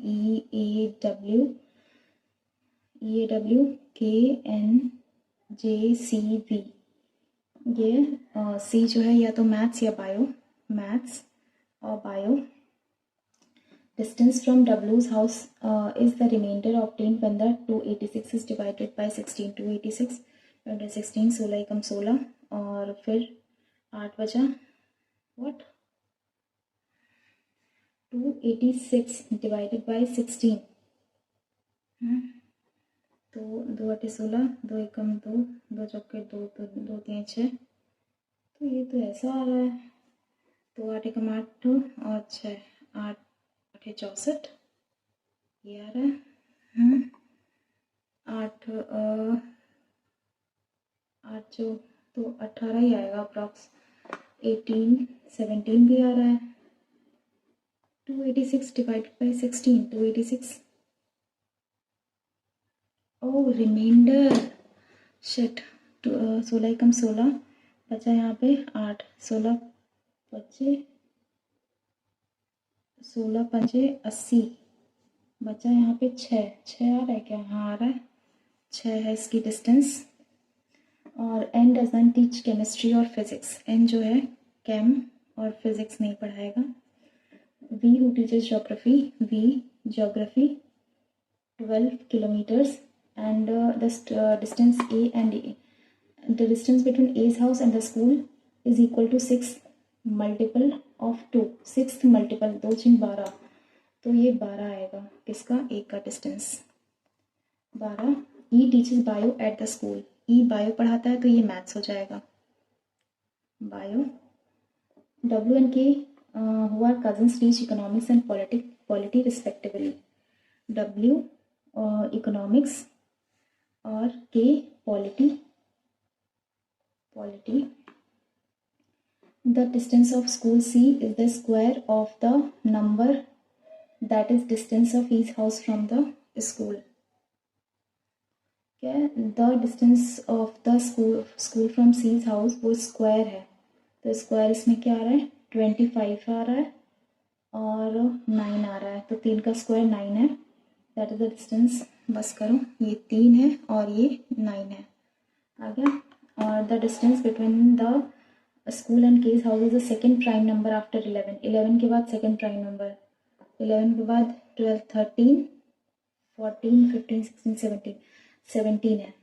EAWKNJCV, ये C जो है या तो मैथ्स या बायो, मैथ्स और bio, Distance from W's house is the remainder obtained when the 286 is divided by 16. 286 × 16, 16 एकम 16 और फिर 8 बचा what 286 divided by 16 तो 2 8 16 2 एकम 2 2 चौके 2 2 3 6 तो ये तो ऐसा आ रहा है 2 8 एकम 8 और 6 8 8 64 ये आ रहा है 8 8 जो तो 18 ही आएगा अप्रॉक्स 18 17 भी आ रहा है 286 divided by 16 286 oh reminder shit 16 एकम 16 बचा यहाँ पे 8 16 बचे 16 पंजे 80 बचा यहाँ पे 6 आ रहा है क्या हाँ आ रहा है 6 है इसकी डिस्टेंस और एन डजंट टीच केमिस्ट्री और फिजिक्स एन जो है केम और फिजिक्स नहीं पढ़ाएगा वी हु टीचेस ज्योग्राफी वी geography 12 kilometers and the distance A and A. The distance between A's house and the school is equal to 6 multiple of 2. 6th multiple 2 × 12 तो ये 12 आएगा किसका एक का distance 12 E teaches bio at the school E bio पढ़ाता है तो ये मैथ्स हो जाएगा bio W and K who are cousins teach economics and polity respectively W economics और K polity the distance of school C is the square of the number that is distance of each house from the school क्या the distance of the school from C's house वो square है तो square इसमें क्या आ रहा है 25 आ रहा है और 9 आ रहा है तो 3 का स्क्वायर 9 है दैट इज द डिस्टेंस बस करो ये 3 है और ये 9 है आ गया और the distance between the school and case house is the second prime number after 11 11 के बाद सेकेंड प्राइम नंबर 11 के बाद 12 13 14 15 16 17 17 है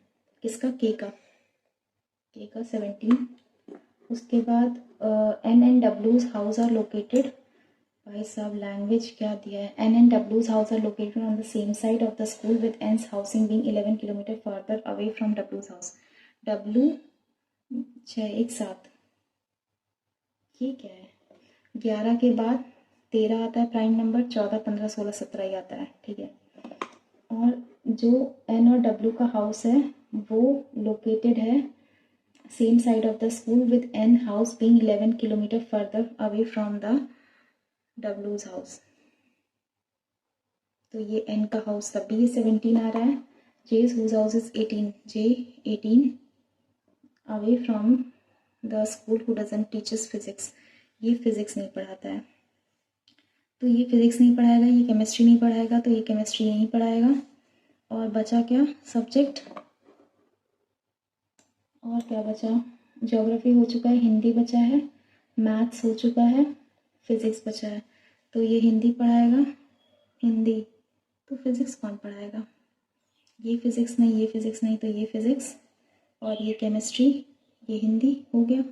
किसका के का 17 उसके बाद एन एंड डब्ल्यूज हाउस आर लोकेटेड भाई साहब लैंग्वेज क्या दिया है एन एंड डब्ल्यूज house are located on the same side of the school with N's housing being 11 kilometre further away from डब्ल्यूज हाउस डब्ल्यू 6 1 7 ये क्या है 11 के बाद 13 आता है प्राइम नंबर 14 15 16 17 ही आता है ठीक है और जो एन और डब्ल्यू का हाउस है वो लोकेटेड है same side of the school with N house being 11 kilometre further away from the डब्ल्यूज हाउस तो ये एन का हाउस तब भी ये 17 आ रहा है J's whose house is 18 J 18 away from the school who doesn't teaches physics ये फिजिक्स नहीं पढ़ाता है तो ये फिजिक्स नहीं पढ़ाएगा ये केमिस्ट्री नहीं पढ़ाएगा तो ये केमिस्ट्री नहीं पढ़ाएगा और बचा क्या सब्जेक्ट और क्या बचा ज्योग्राफी हो चुका है हिंदी बचा है मैथ्स हो चुका है फिजिक्स बचा है तो ये हिंदी पढ़ाएगा हिंदी तो फिजिक्स कौन पढ़ाएगा ये फिजिक्स नहीं ये फिजिक्स नहीं तो ये फिजिक्स और ये केमिस्ट्री ये हिंदी हो गया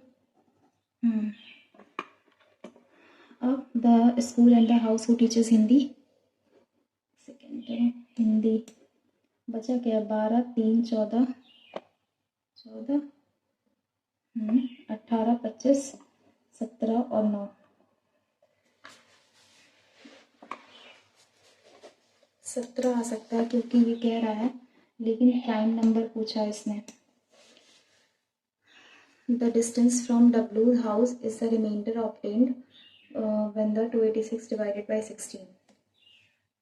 अब the school and the house who teachers Hindi second Hindi बचा क्या 12 3 14 14 18 25 17 और 9 17 आ सकता है क्योंकि ये कह रहा है लेकिन प्राइम नंबर पूछा इसने the distance from W house is the reminder obtained when the 286 divided by 16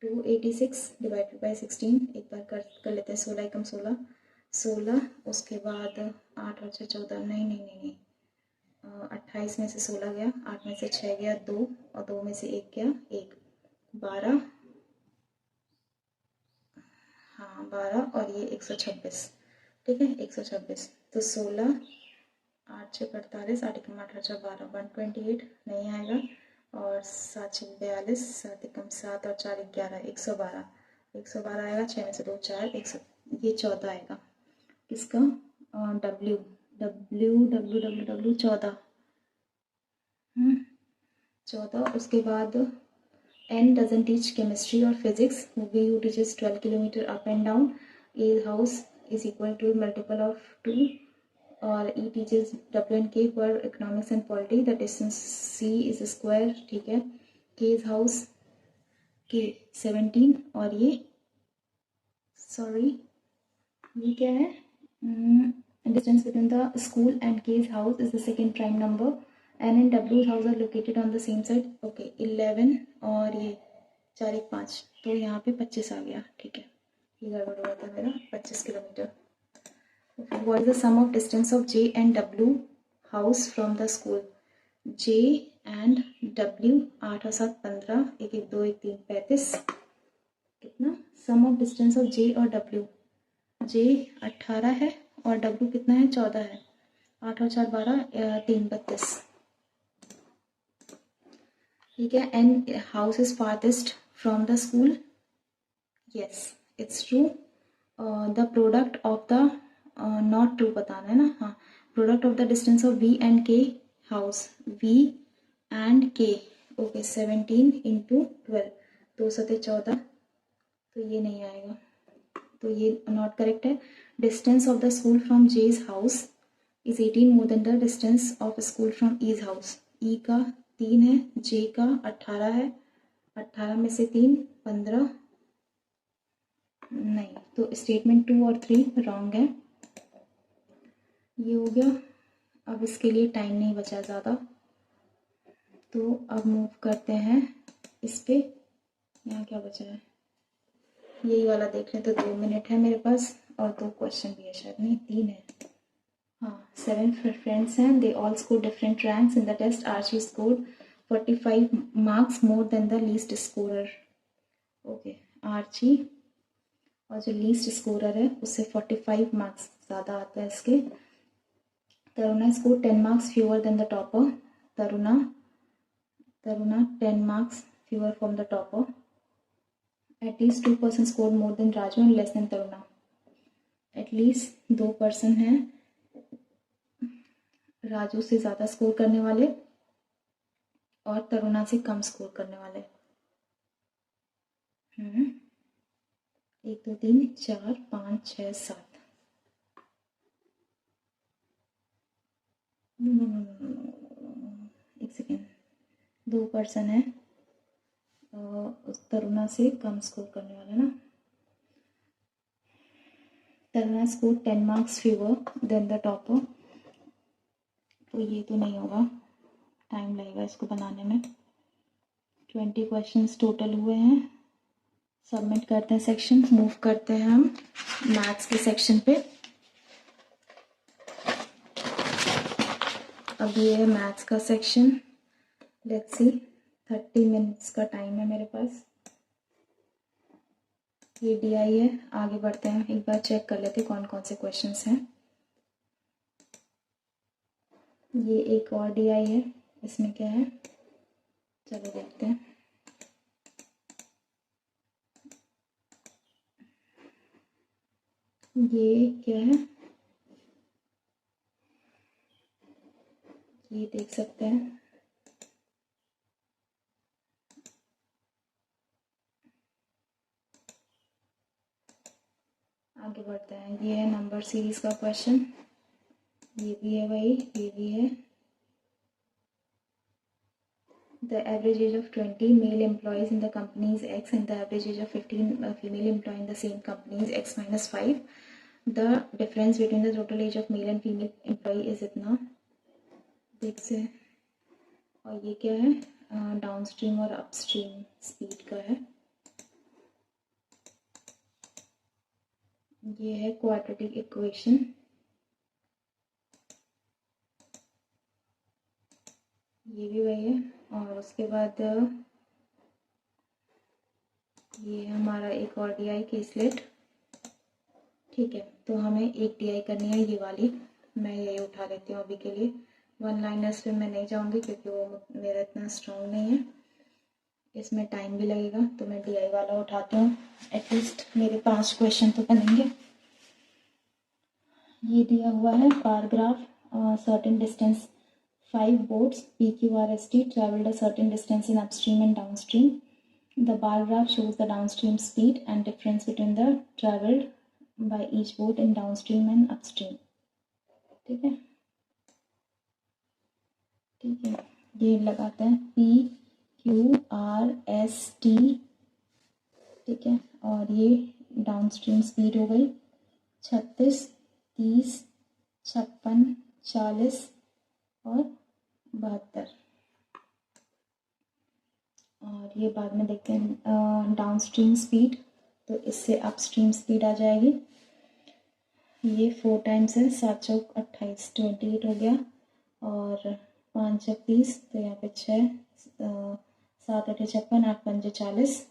286 divided by 16 एक बार कर लेते हैं 16 एकम 16 16 उसके बाद 8 और 6 14 नहीं 28 में से 16 गया 8 में से 6 गया 2 और 2 में से 1 गया 1 12 हाँ 12 और ये 126 ठीक है 126 तो 16 8 6 48 8 एकम 8 12 128 नहीं आएगा और 7×42, 7 × 7 और 4×11, 112, 112 आएगा, 6 में से 2 4, 100, ये 14 आएगा। किसका? W W W W W 14, 14। उसके बाद N doesn't teach chemistry or physics. V who teaches 12 kilometer up and down. A house is equal to multiple of 2. और E teaches W and K for economics and polity. The distance C is a square. ठीक है। K's house K 17 और ये ये क्या है? Distance between the school and K's house is the second prime number. N and W's house are located on the same side. Okay, 11 और ये 4 1 5, तो यहाँ पे 25 आ गया। ठीक है, ये गड़बड़ हुआ था मेरा, 25 kilometre. What is the sum of distance of J and W house from the school? J and W 8 और 7 15, 1 1 2 1 3 35, कितना? सम ऑफ डिस्टेंस ऑफ J और W। J 18 है और W कितना है? 14 है। 8 और 4 12, 3 32। ठीक है। And house is farthest from the school. Yes, it's true. The product of the not true बताना है ना। हाँ, product of the distance of V and K house, V and K। Okay, 17 × 12, 2 7 14, तो ये नहीं आएगा, तो ये नॉट करेक्ट है। Distance of the school from J's house is 18 more than the distance of school from E's house. E का 3 है, J का 18 है, 18 में से 3 15, नहीं, तो स्टेटमेंट 2 और 3 रॉन्ग है। ये हो गया। अब इसके लिए टाइम नहीं बचा ज़्यादा, तो अब मूव करते हैं इस पे। यहाँ क्या बचा है? यही वाला देख लें, तो 2 मिनट है मेरे पास और 2 क्वेश्चन भी है, शायद नहीं 3 है। हाँ, 7 फ्रेंड्स हैं, they all score different ranks in the test. Archi scored 45 marks more than the least scorer. Okay, Archi और जो लीस्ट स्कोरर है उससे 45 मार्क्स ज़्यादा आता है इसके। Taruna score 10 marks fewer than the topper. Taruna 10 marks fewer from the topper. At least 2 person scored more than Raju and less than Taruna. At least 2 person हैं राजू से ज़्यादा स्कोर करने वाले और तरुणा से कम स्कोर करने वाले। 1 2 3 4 5 6 7। एक सेकेंड, 2 पर्सन है तरुणा से कम स्कोर करने वाले ना। Taruna score 10 marks fewer than the topper, तो ये तो नहीं होगा, टाइम लगेगा इसको बनाने में। 20 क्वेश्चंस टोटल हुए हैं। सबमिट करते हैं सेक्शन, मूव करते हैं हम मैथ्स के सेक्शन पे। अब ये है मैथ्स का सेक्शन। लेट्स सी, 30 मिनट्स का टाइम है मेरे पास। ये DI है, आगे बढ़ते हैं, एक बार चेक कर लेते कौन कौन से क्वेश्चंस हैं। ये एक और DI है, इसमें क्या है चलो देखते हैं। ये क्या है, ये देख सकते हैं। आगे बढ़ते हैं। ये है नंबर सीरीज का क्वेश्चन, ये भी है वही, ये भी है। The average age of 20 male employees in the company is X and the average age of 15 female employees in the same company is X minus 5. The difference between the total age of male and female employee is इतना, देख से। और ये क्या है, downstream और upstream speed का है। ये है क्वाड्रेटिक इक्वेशन। ये भी वही है। और उसके बाद ये हमारा एक और DI केसलेट। ठीक है, तो हमें एक DI करनी है ये वाली, मैं यही उठा लेती हूँ अभी के लिए। वन लाइनर्स पे मैं नहीं जाऊँगी क्योंकि वो मेरा इतना स्ट्रॉन्ग नहीं है, इसमें टाइम भी लगेगा, तो मैं DI वाला उठाती हूँ। एटलीस्ट मेरे 5 क्वेश्चन तो बनेंगे। ये दिया हुआ है bar graph, certain distance 5 boats PQRST traveled a certain distance in upstream and downstream. The bar graph shows the downstream speed and difference between the traveled by each boat in downstream and upstream. ठीक है, ठीक है, ये लगाते हैं PQRST, ठीक है, और ये डाउनस्ट्रीम स्पीड हो गई 36, 30, 56, 40 और 72। और ये बाद में देखते हैं डाउनस्ट्रीम स्पीड, तो इससे अपस्ट्रीम स्पीड आ जाएगी। ये 4 टाइम्स है, 7 चौक 28, 28 हो गया, और 5 चौक 30, तो यहाँ पे 6, 7 अठे 56, 8 पंजे 40,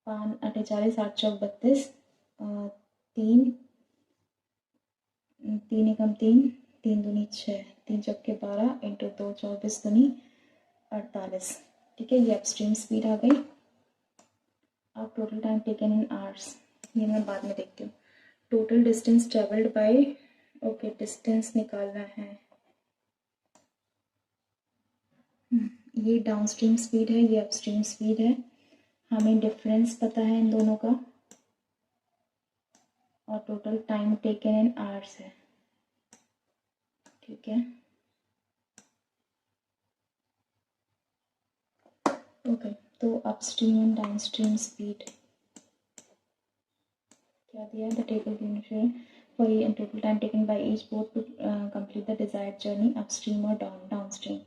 5 अठे 40, 8 चौक 32, 3 3 एकम 3, 3 दूनी 6, 3 चौके 12 इंटू 2 24 दूनी 48। ठीक है, ये अपस्ट्रीम स्पीड आ गई। अब total time taken in hours, ये मैं बाद में देखती हूँ। Total distance travelled by, okay, distance निकालना है। ये डाउनस्ट्रीम स्पीड है, ये अपस्ट्रीम स्पीड है, हमें डिफरेंस पता है इन दोनों का, और total time taken in hours है। ठीक है, ओके, तो अपस्ट्रीम एंड डाउनस्ट्रीम स्पीड क्या दिया है, the table for and total time taken by each boat to complete the desired journey upstream और डाउनस्ट्रीम।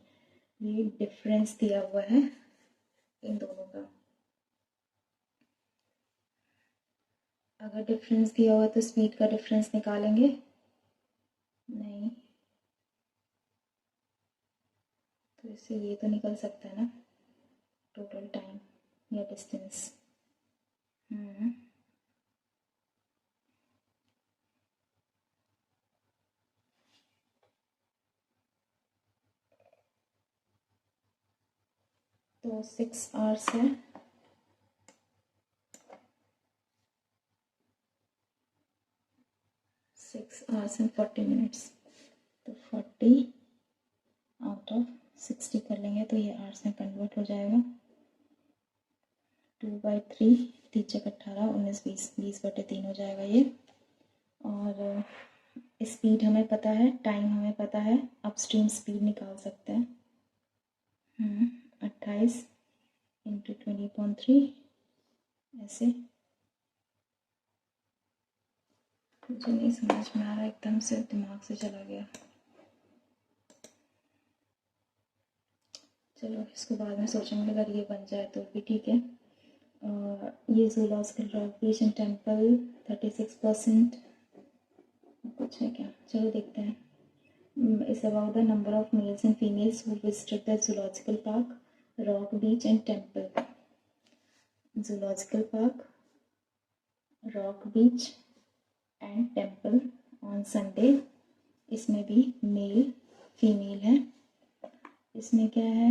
ये डिफरेंस दिया हुआ है इन दोनों का। अगर डिफरेंस दिया हुआ तो स्पीड का डिफरेंस निकालेंगे, नहीं तो इससे ये तो निकल सकता है ना, टोटल टाइम या डिस्टेंस। तो 6 आवर्स है, 6 आवर्स एंड 40 मिनट्स, तो 40 आउट ऑफ 60 कर लेंगे तो ये आवर्स में कन्वर्ट हो जाएगा। 2/3, 3 18, 19 20, 20/3 हो जाएगा ये। और स्पीड हमें पता है, टाइम हमें पता है, अपस्ट्रीम स्पीड निकाल सकते हैं। 28 इंटू 20.3, ऐसे। मुझे नहीं समझ में आ रहा, एकदम से दिमाग से चला गया। चलो इसको बाद में सोचेंगे, अगर ये बन जाए तो भी ठीक है। ये zoological rock beach and temple 36% कुछ है क्या, चलो देखते हैं। Is about the number of males and females who visited the zoological park, rock beach and temple. Zoological park, rock beach and temple on Sunday. इसमें भी मेल फीमेल है। इसमें क्या है,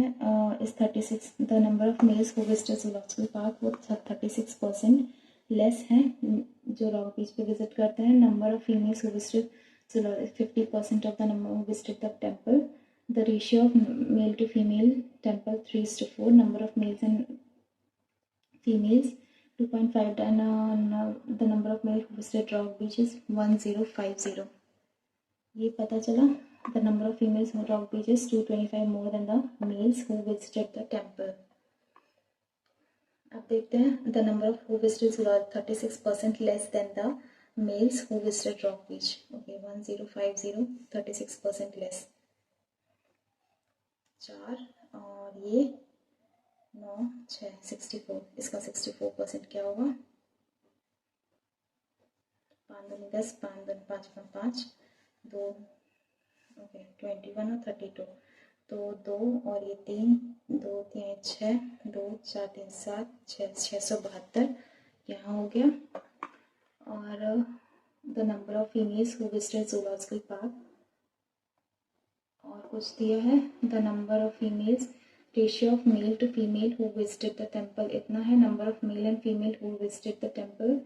इस 36, the number of males who visited zoological park वो 36% less है जो रॉक बीच पे विजिट करते हैं। Number of females who visited 50% of the number who visited the temple. The ratio of male to female temple 3:4. Number of males and females 2.5. And the number of male who visited rock beach is 1050. ये पता चला। The number of females who rock beach is 225 more than the males who visited the temple. अब देखते हैं, the number of who visited 36% less than the males who visited rock beach. Okay, 1050, 36% less। 4 और ये 9 6 64, इसका 64% क्या होगा, 5 दूनी 10, 5 दूनी 5 5 2, ओके 21 और 32, तो 2 और ये 3, 2 3 6, 2 4 3 7, 672 यहाँ हो गया। और the number of females who visited zoological park कुछ दिया है, the number of females, ratio of male to female who visited the temple इतना है, number of male and female who visited the temple,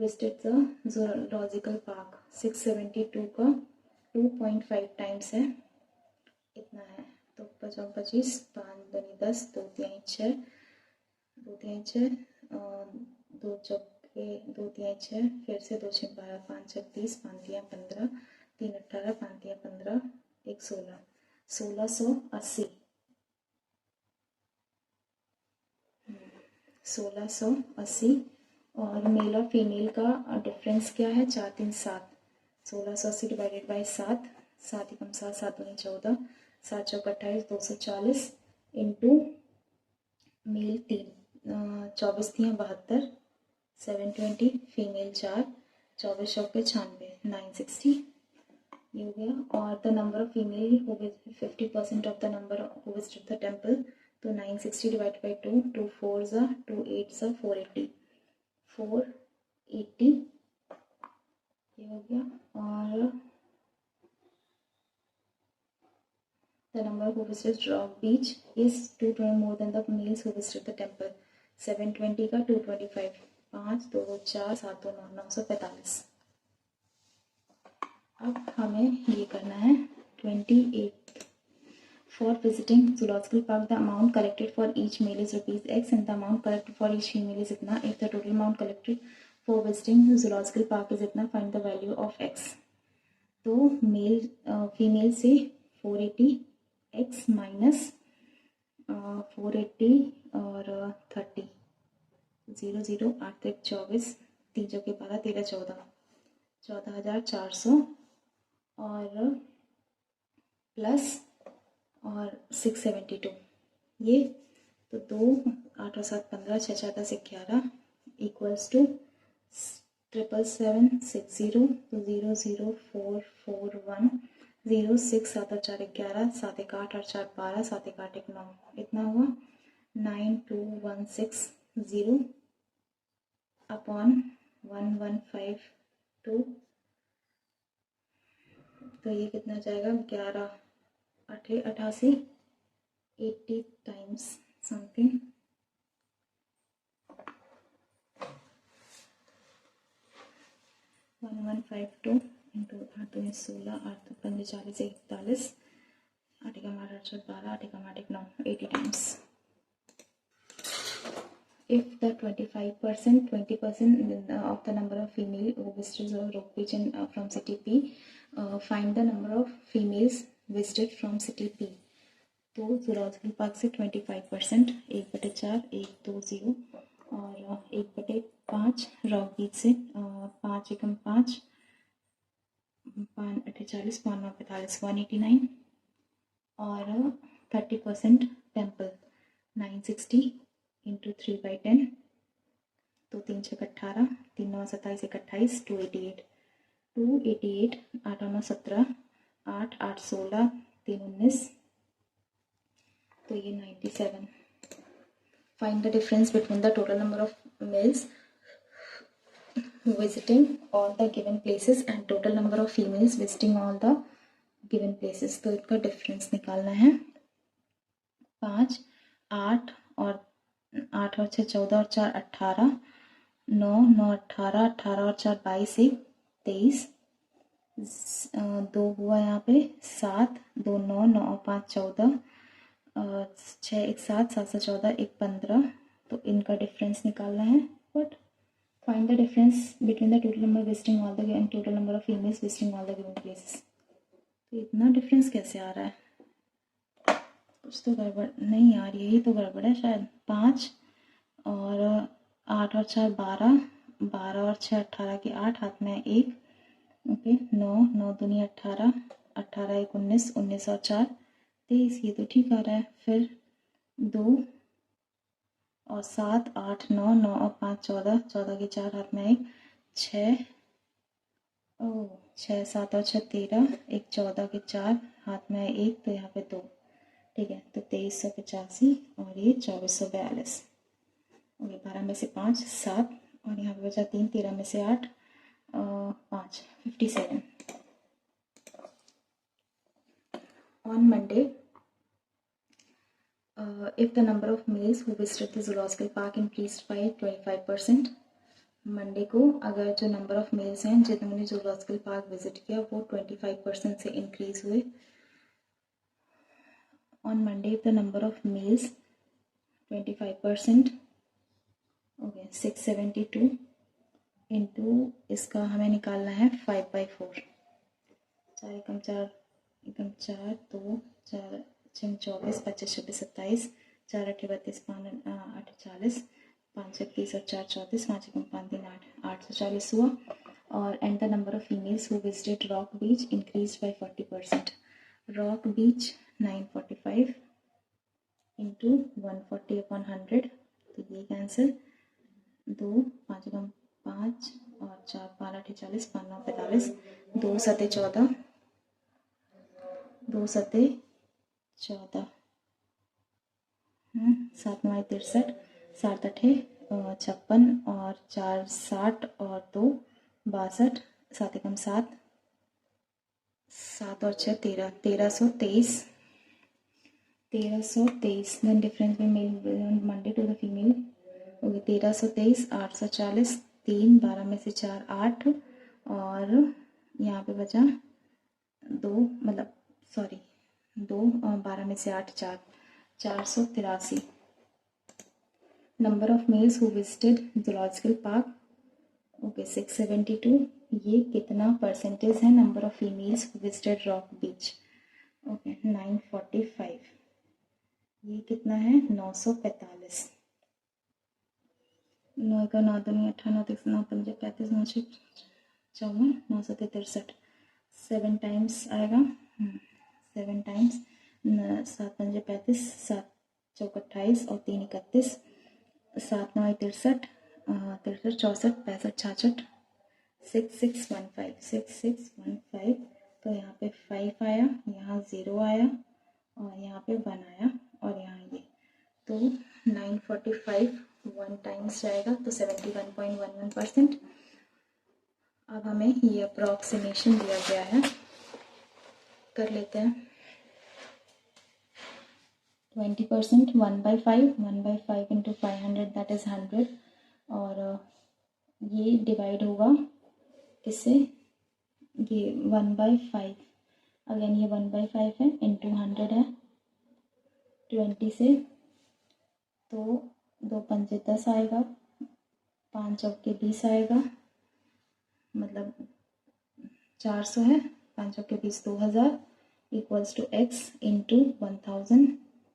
visited the zoological park 672 का 2.5 times है, इतना है। तो 5 25, 5 दूनी 10, 2 तिहाई 6, 2 तिहाई 6, 2 चौके 2 तिहाई 6, फिर से 2 6 12, 5 6 30, 5 तिहाई 15, 3 18, 5 तिहाई 15, 1 16, 1680, 1680। और मेल और फीमेल का डिफरेंस क्या है, 4 3 7, 1680 डिवाइडेड बाई 7, 7 एकम 7, 7 दूनी 14, 7 चौक 28, 240 इंटू मेल 3, 24 थी 72, 720, फीमेल 4, 24 चौके 96, 960 ये हो गया। और the number of female who 50% of the number who visited the temple, तो 960 डिवाइड बाई 2, 2 4 ज़ा 2 8 ज़ा 480, 480 ये हो गया। और the number who visited Rock Beach is 220 more than the males who visited the temple, 720 का 225, 5 2 2 4 7 2 9 945। अब हमें ये करना है 28। For visiting zoological park, the amount collected for each male is ₹X and the amount collected for each female is इतना। If the total amount collected for visiting zoological park is इतना, find the value of X। तो male female से 480 X minus 480 और 30, 0 0 8 1 24, 3 चौके 12, 13 14, 14,400 और plus और 672 ये, तो 2 8 और 7 15, 6 4 10 11 इक्वल्स टू 77760, तो 0 0 4 4 1 0 6 7 और 4 11, 7 1 8 और 4 12, 7 1 8 1 9, इतना हुआ 92160 अपॉन 1152, तो ये कितना जाएगा 11 8 88, 80 टाइम्स समथिंग, 1152 इंटू 8 2 16, 8 15 40 41, 8 का 8 8 12, 8 का 8 9, 80 times. If the 20% of the number of female who visitors or Rock Beach from city P, find the number of females visited from city P. तो जूलॉजिकल पार्क से 25%, 1/4, 120 और 1/5 rock बीच से 5 एकम 5, 5 8 40, 5 9 45, 189 और 30% temple 960 into 3/10, तो 3 6 18, 3 9 27 1 28, 288, 288, 8 9 17, 8 8 16, 3 19, तो ये 97। Find the difference between the total number of males visiting all the given places and total number of females visiting all the given places। तो इनका डिफरेंस निकालना है। 5 8 और 8 और 6 14 और 4 18, 9 9 18, 18 और 4 22 1 23, 2 हुआ यहाँ पे 7 2 9 9 और 5 14, 6 1 7 7 से 14 1 15, तो इनका डिफरेंस निकालना है। But find the difference between the total number visiting all the end total number of females visiting all the given places. तो इतना डिफरेंस कैसे आ रहा है, कुछ तो गड़बड़ नहीं यार, यही तो गड़बड़ है शायद। 5 और 8 और 4 12, 12 और 6 18 के 8, हाथ में 1, ओके 9 9 दूनी 18, 18 1 19, 19 और 4 23, ये तो ठीक आ रहा है। फिर 2 और 7 8 9 9 और 5 14, 14 के 4, हाथ में 1, 6 6 7 और 6 13, 1 14 के 4, हाथ में 1, तो यहाँ पे 2, ठीक है। तो 2385 और ये 2442, ओके 12 में से 5 7 और यहाँ पे बचा 3, 13 में से 8 5, 57। On Monday, if the number of males who visited the zoological park increased by 25%, Monday को अगर जो नंबर ऑफ मेल्स हैं जिन्होंने जूलॉजिकल पार्क विजिट किया वो 25% से इंक्रीज हुए. On Monday if the number of males 25%, okay 672 into इसका हमें निकालना है 5/4. 4 एकम 4 एकम 4 2 4 6 24 25 26 27 4 8 32 5 8 40 5 31 और 4 34 5 एकम 5 3 8 840 हुआ. और and the number of females who visited rock beach increase by 40%. Rock beach 945 into 140/100, तो ये कैंसिल. 2 5 एकम 5 और 4 5 8 40 5 9 45 2 7 14 2 7 14 7 9 63 7 8 56 और 4 60 और 2 62 7 एकम 7 7 और 6 13 1323. देन डिफरेंस में male Monday to the female okay 1323 840 3 12 में से 4 8 और यहाँ पे बचा 2 मतलब सॉरी 2 और 12 में से 8 4 483. Number of males who visited zoological park okay 672. ये कितना परसेंटेज है number of females who visited rock beach okay 945. ये कितना है 945. 9 का 9 दूनी 18 9 3 9 5 35 9 6 54 9 7 63 7 टाइम्स आएगा 7 टाइम्स 7 5 35 7 चौक 28 और 3 31 7 9 63 63 64 65 66 6615. तो यहाँ पे 5 आया, यहाँ 0 आया और यहाँ पे 1 आया और यहाँ ये. तो 945 1 टाइम्स जाएगा तो 71.11%. अब हमें ये अप्रॉक्सीमेशन दिया गया है, कर लेते हैं. 20% 1/5 इंटू 500 दैट इज 100. और ये डिवाइड होगा किससे, ये 1/5 अगेन ये 1/5 है इंटू 100 है 20 से. तो 2 पंजे 10 आएगा, 5 चौके 20 आएगा, मतलब 400 है, 5 चौके 20 2000 इक्वल्स टू x इंटू 1000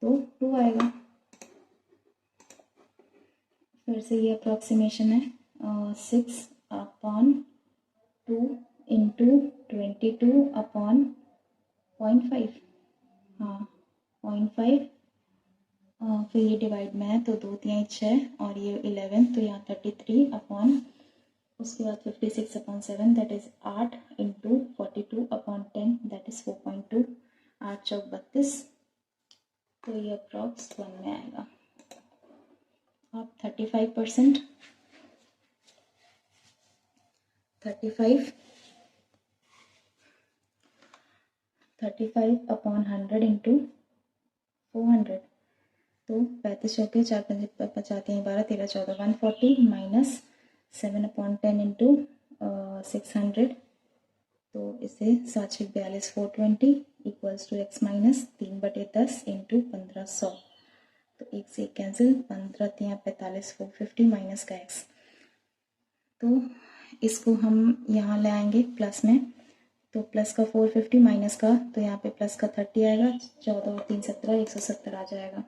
तो 2 आएगा. फिर से ये अप्रॉक्सीमेशन है 6/2 इंटू 22/0.5 हाँ 0.5. फिर ये डिवाइड में है तो 2 3 6 और ये 11 तो यहाँ 33 अपॉन उसके बाद 56/7 that is 8 into 42/10 that is 4.2 8 चौक 32. तो ये अप्रॉक्स 1 में आएगा. अब 35% 35/100 इंटू 400 तो 35 चौके 4 5 50 12 13 14 140 माइनस 7/10 इंटू 600 तो इसे 7 6 42 420 equals to x minus 3/10 into 1500. तो एक से एक कैंसिल 15 3 45 450 माइनस का x. तो इसको हम यहाँ ले आएंगे प्लस में, तो प्लस का 450 माइनस का तो यहाँ पे प्लस का 30 आएगा, 14 और 3 17 170 आ जाएगा.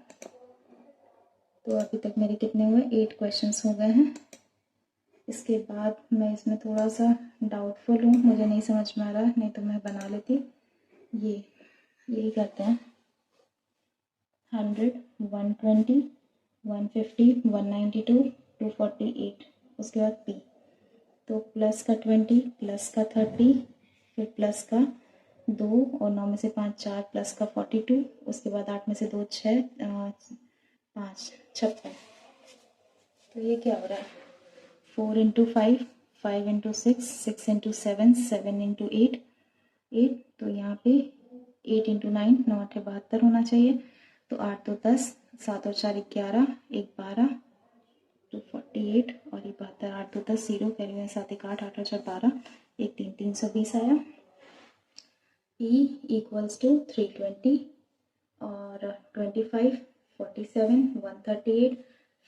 तो अभी तक मेरे कितने हुए 8 क्वेश्चंस हो गए हैं. इसके बाद मैं इसमें थोड़ा सा डाउटफुल हूँ, मुझे नहीं समझ में आ रहा, नहीं तो मैं बना लेती. यही करते हैं 100 120 150 192 248 उसके बाद p. तो प्लस का 20 प्लस का 30 फिर प्लस का 2 और 9 में से 5 4 प्लस का 42 उसके बाद 8 में से 2 6 5 56. तो ये क्या हो रहा है 4 इंटू 5 इंटू 6 इंटू 7 7 इंटू 8 8. तो यहाँ पे 8 इंटू 9, 9 8 72 होना चाहिए। तो 8 तो 10, 7 और 4 11, 1 12, 248 और ये 72, 8 तो 10, 0 कैलकुलेशन 7 1 8, 8 और 4 12, 1 3 320 आया। P इक्वल्स टू 320 और 25 47 138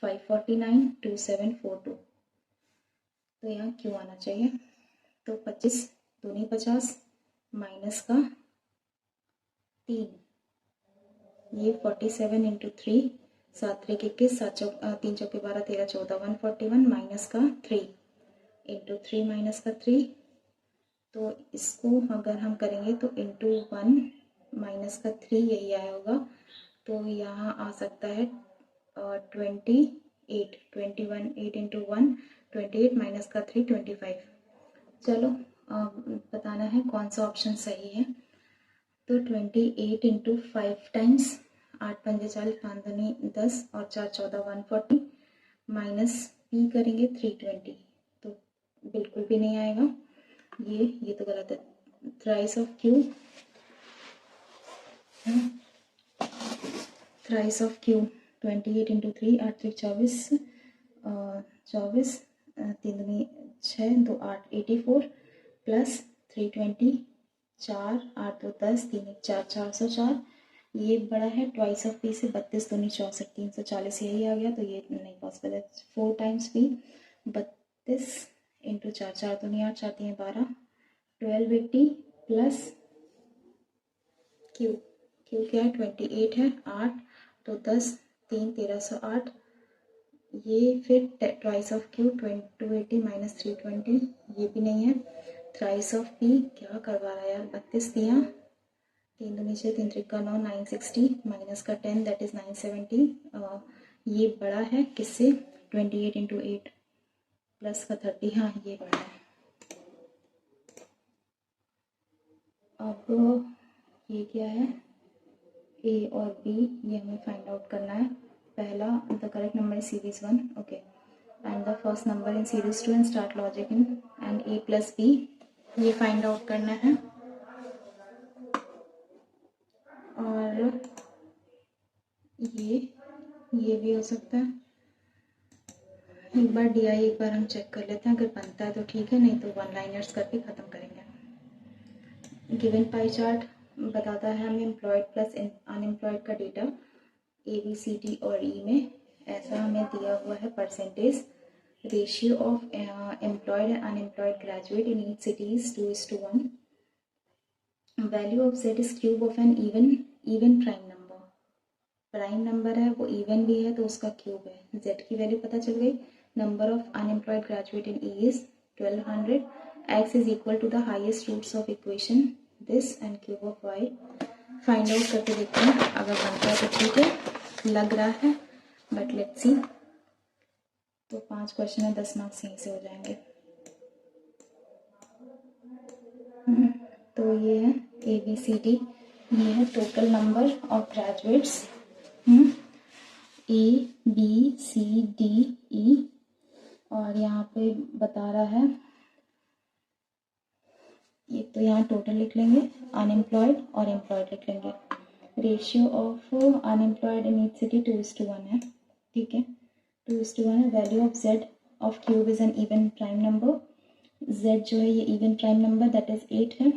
549 2742। तो यहाँ क्यों आना चाहिए? तो 25 दूनी 50 माइनस का 3, ये 47 इंटू 3, 7 3 21, 3 चौके 12 13 14 141 माइनस का 3 इंटू 3 माइनस का 3। तो इसको अगर हम करेंगे तो इंटू 1 माइनस का 3 यही आया होगा। तो यहाँ आ सकता है 28 21 8 इंटू 1 28 माइनस का 3 25। चलो बताना है कौन सा ऑप्शन सही है। तो 28 इंटू 5 टाइम्स 8 पंजे 40 5 दूनी 10 और 4 14 140 माइनस पी करेंगे 320। तो बिल्कुल भी नहीं आएगा, ये तो गलत है। Thrice of Q, thrice of Q 28 into 3 8 3 24 24 3 दूनी 6 2 8 84 प्लस 320 4 8 2 10 3 1 4 404। ये बड़ा है ट्वाइस ऑफ पी से 32 दूनी 64 340 यही आ गया। तो ये नहीं पॉसिबल है। 4 टाइम्स पी 32 इंटू 4 4 दूनी 8 4 3 12 1280 प्लस क्यू, क्यू क्या है 28 है 8 तो 10 3 1308। ये फिर ट्वाइस ऑफ क्यू 280 माइनस 320 ये भी नहीं है। थ्राइस ऑफ पी क्या करवा रहा है यार, 32 दिया 3 दूनी 6 3 त्रिका 9 960 माइनस का 10 दैट इज 970। ये बड़ा है किससे 28 इंटू 8 प्लस का 30, हाँ ये बड़ा है। अब ये क्या है ए और बी, ये हमें फाइंड आउट करना है। पहला the correct number is series 1 okay and the first number in series 2 and start logic in and A plus B, ये फाइंड आउट करना है। और ये भी हो सकता है। एक बार डी आई एक बार हम चेक कर लेते हैं, अगर बनता है तो ठीक है, नहीं तो वन लाइनर्स करके ख़त्म करेंगे। गिवन पाई चार्ट बताता है हमें एम्प्लॉयड प्लस अनएम्प्लॉयड का data A B C D और ई में। ऐसा हमें दिया हुआ है percentage ratio of employed and unemployed graduate in each city is 2:1। Value of Z is cube of an even prime number. Prime number है वो इवन भी है तो उसका क्यूब है। जेड की वैल्यू पता चल गई। Number of unemployed graduate in E is 1200। X is equal to the highest roots of equation this and cube of Y. Find out करके देखते हैं, अगर बनता है तो ठीक है, लग रहा है बट लेट्स सी। तो 5 क्वेश्चन है, 10 मार्क्स यहीं से हो जाएंगे। तो ये है ए बी सी डी, ये है total number of graduates A B C D E. और यहाँ पे बता रहा है ये, तो यहाँ टोटल लिख लेंगे, अनएम्प्लॉयड और एम्प्लॉयड लिख लेंगे। Ratio of unemployed in each city 2:1 है, ठीक है 2:1 है। Value of Z of cube is an even prime number. Z जो है ये even prime number that is 8 है।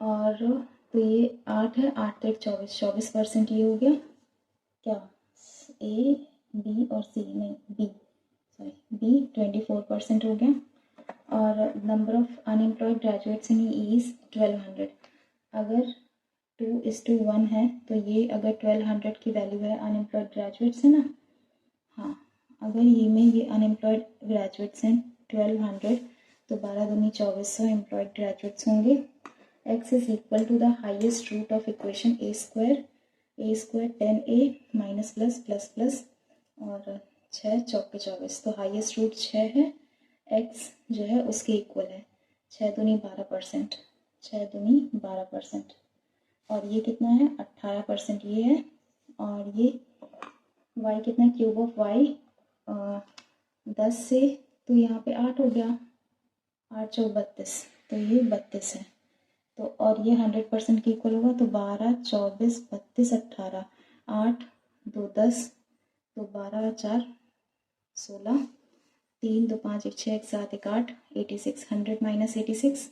और तो ये 8 है, 8 तो 24% ये हो गया क्या, ए बी और सी नहीं बी, सॉरी बी 24% हो गया। और number of unemployed graduates in E is 1200। अगर 2:1 है तो ये अगर 1200 की वैल्यू है अनएम्प्लॉयड ग्रेजुएट्स है ना, हाँ अगर ये में ये अनएम्प्लॉयड ग्रेजुएट्स हैं 1200 तो 12 दूनी 2400 एम्प्लॉयड ग्रेजुएट्स होंगे। x is equal to the highest root of equation A square 10a minus plus plus plus और 6 चौके 24। तो हाइएस्ट रूट 6 है, x जो है उसके इक्वल है 6 दूनी 12%, 6 दूनी 12%। और ये कितना है 18% ये है। और ये y कितना, क्यूब ऑफ y 10 से तो यहाँ पे 8 हो गया, 8 चौक 32 तो ये 32 है। तो और ये 100% के इक्वल होगा, तो 12, 24, 32, 18, 8, 2, 10, तो 12 और 4 16, 3, 2, 5, 1, 6, 1, 7, 1, 8, 86, 100 माइनस 86,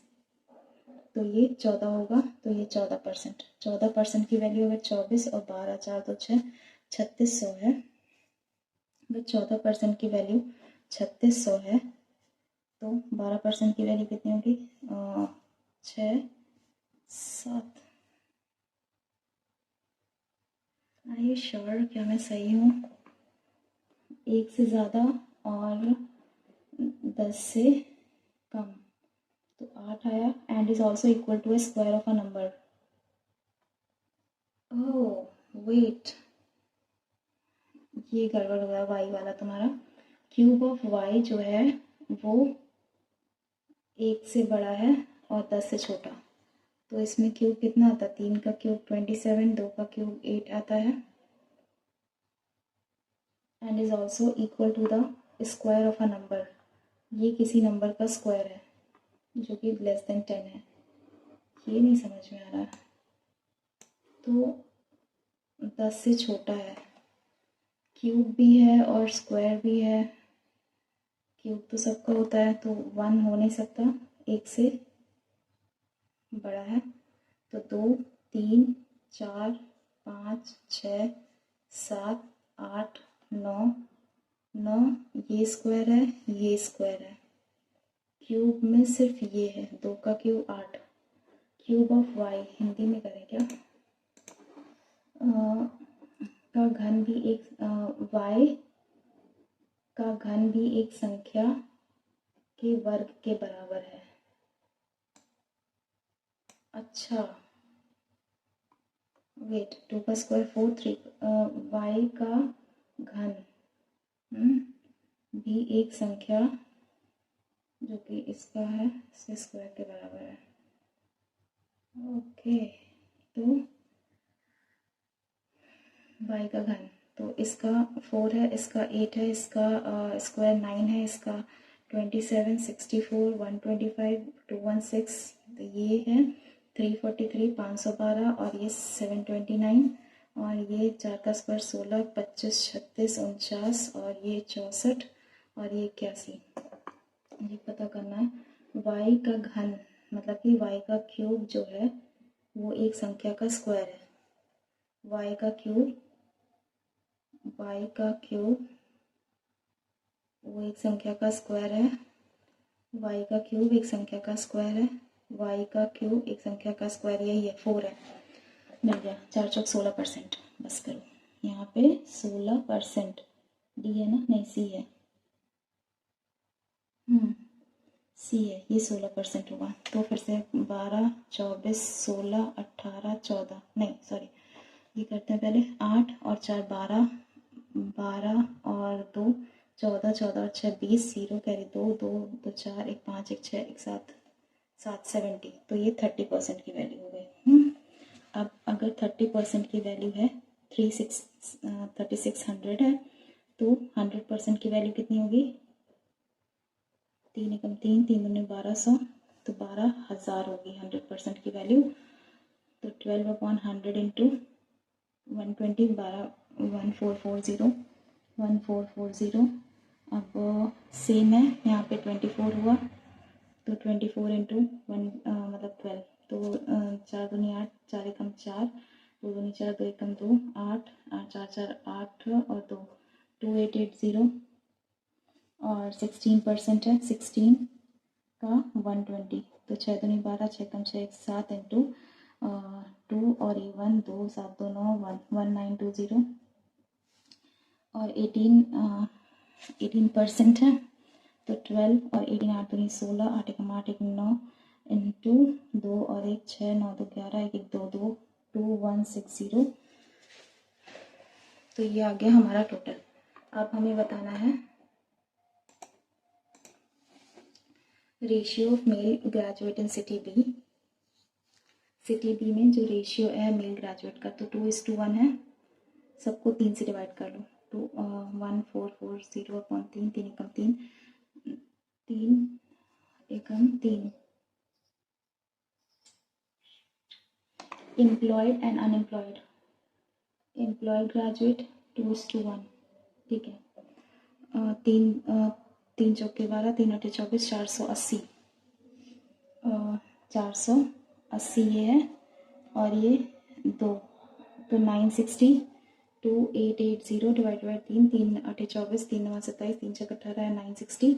तो ये 14 होगा, तो ये 14%। 14% की वैल्यू अगर 24 और 12, 4, 2, 6, 3600 है। अगर 14% की वैल्यू 3600 है तो 12% की वैल्यू कितनी होगी? 6, 7। आर यू श्योर क्या मैं सही हूँ? 1 से ज़्यादा और 10 से कम, तो 8 आया। And is also equal to A square of a number. Oh wait, ये गड़बड़ हो गया। वाई वाला तुम्हारा क्यूब ऑफ वाई जो है वो 1 से बड़ा है और 10 से छोटा, तो इसमें क्यूब कितना आता है? 3 का क्यूब 27, 2 का क्यूब 8 आता है। And is also equal to the square of a number. ये किसी नंबर का स्क्वायर है जो कि लेस देन 10 है। ये नहीं समझ में आ रहा, तो 10 से छोटा है, क्यूब भी है और स्क्वायर भी है। क्यूब तो सबका होता है, तो 1 हो नहीं सकता, 1 से बड़ा है। तो 2, 3, 4, 5, 6, 7, 8, 9, 9 ये स्क्वायर है, ये स्क्वायर है। क्यूब में सिर्फ ये है, 2 का cube 8। Cube of Y Hindi में करें क्या? का घन भी एक वाई का घन भी एक संख्या के वर्ग के बराबर है। अच्छा वेट, 2 का स्क्वायर 4, 3 वाई का घन भी एक संख्या जो कि इसका है इसके स्क्वायर के बराबर है। ओके, तो वाई का घन, तो इसका 4 है, इसका 8 है, इसका स्क्वायर 9 है, इसका 27, 64, 125, 216, तो ये है 343, 512 और ये 729 और ये 4 का स्क्वायर 16, 25, 36, 49 और ये 64 और ये 81। ये पता करना है y का घन, मतलब कि y का क्यूब जो है वो एक संख्या का स्क्वायर है। y का क्यूब वो एक संख्या का स्क्वायर है। y का क्यूब एक संख्या का स्क्वायर है। y का क्यूब एक संख्या का स्क्वायर, यही है 4 है। मिल गया। 4 चौक 16%। बस करो, यहाँ पे 16% डी है ना, नहीं सी है। सी है, ये 16% होगा। तो फिर से 12, 24, 16, 18, 14, नहीं सॉरी, ये करते हैं पहले 8 और 4 12, 12 और 2 14, 14 और 6 20, 0 कैरी 2, 2 2 4, 1 5, 1 6, 1 7, 7 70। तो ये 30% की वैल्यू हो गई। अब अगर 30% की वैल्यू है 3600 है, तो 100% की वैल्यू कितनी होगी? 3 एकम 3, 3 दूनी 1200, तो 12,000 होगी 100% की वैल्यू। तो 12/100 इंटू 120, 1440, 1440। अब सेम है, यहाँ पे 24 हुआ, तो 24 इंटू 1 मतलब 12, तो 4 दूनी 8, 4 एकम 4, 2 दूनी 4, 2 एकम 2, 8, 8 4 4 8 और 2, 2880 और 16% है, 16 का 120, तो 6 दूनी 12, 6 कम 6, 7 इंटू 2 और ये 1, 2 7 2 9, 1920 और 18% है, तो 12 और 18 8 दूनी 16, 8 एकम 8, 1 9 इंटू 2 और 1 6, 9 2 11, 1 1 2 2, 2160। तो ये आ गया हमारा टोटल। अब हमें बताना है ratio of male graduate in city B. City B में जो रेशियो है मेल ग्रेजुएट का, तो 2:1 है। सबको 3 से डिवाइड कर लो, 1440/3, 3 एकम 3, 3 एकम 3, employed and unemployed, employed graduate 2:1, ठीक है। तीन चौके 12, 3×8 = 24, 480, 480 ये है और ये 2, तो 960, 2880 डिवाइड बाई 3, 3×8 = 24, 3×9 = 27, 3×6 = 18 है 960,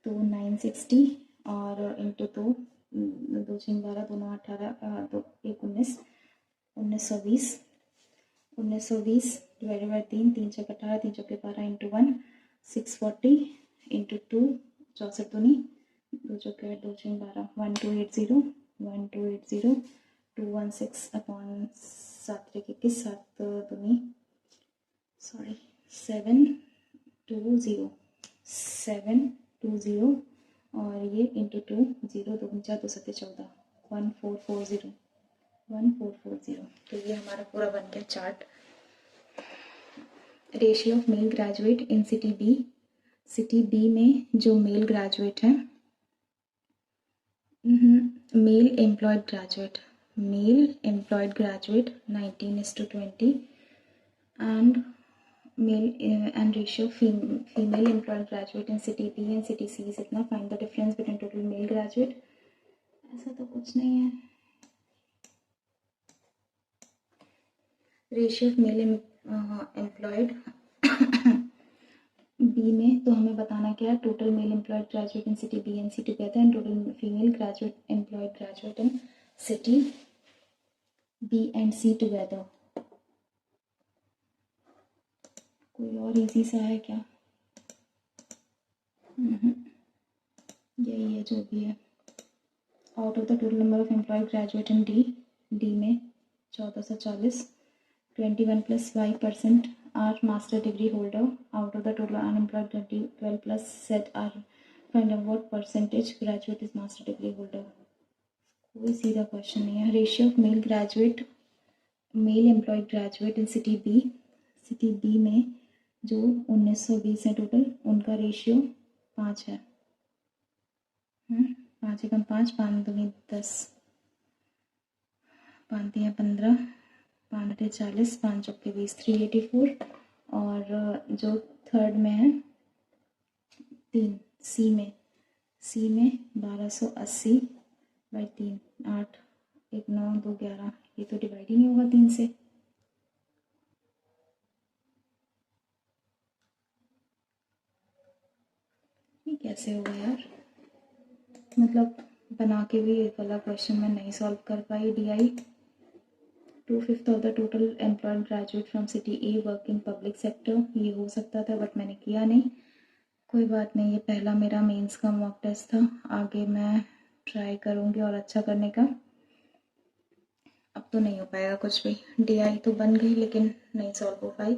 तो 960 और into 2, 2×6 = 12, 2×9 = 18, 2 1 19, 1920, 1920 divided by 3, 3×6 = 18, 3×4 = 12 into 1, 640 into 2, 64 दूनी 2×4 = 8, 2×6 = 12, 1280, 1280, 216/7×21, 7 दूनी 720, 720 और ये इंटू 2, 0 2 4 2 7 14, 1440, 1440। तो ये हमारा पूरा बन गया chart. Ratio of male graduate in city B, city B में जो मेल ग्रेजुएट है, male employed graduate 19:20 and male and ratio female employed graduate in city B and city C is इतना, find the difference between total male graduate, ऐसा तो कुछ नहीं है। Ratio of male employed B में तो हमें बताना क्या है, total male employed graduate in city B and C together and total female graduate employed graduate in city B and C together. कोई और इजी सा है क्या? यही है जो भी है। Out of the total number of employed graduate in D में 1440, 21+5% are master degree holder. Out of the total unemployed 12+Z are, find out what percentage graduate is master degree holder. कोई सीधा क्वेश्चन नहीं है। Ratio of male graduate, male employed graduate in city B में जो 1920 है total, उनका ratio 5 है। 5 एकम 5, 5 दूनी 10, 5 दिया 15, 5 × 40, 5 चौके 20, 384 और जो थर्ड में है 3 सी में 1280/3, 8 1 9 2 11, ये तो डिवाइड ही नहीं होगा 3 से। ये कैसे होगा यार, मतलब बना के भी एक वाला क्वेश्चन मैं नहीं सॉल्व कर पाई। DI 2/5 of the total employed graduate from city A work in public sector, ये हो सकता था बट मैंने किया नहीं। कोई बात नहीं, ये पहला मेरा मेंस का मॉक टेस्ट था, आगे मैं ट्राई करूँगी और अच्छा करने का। अब तो नहीं हो पाएगा कुछ भी, DI तो बन गई लेकिन नहीं सॉल्व हो पाई।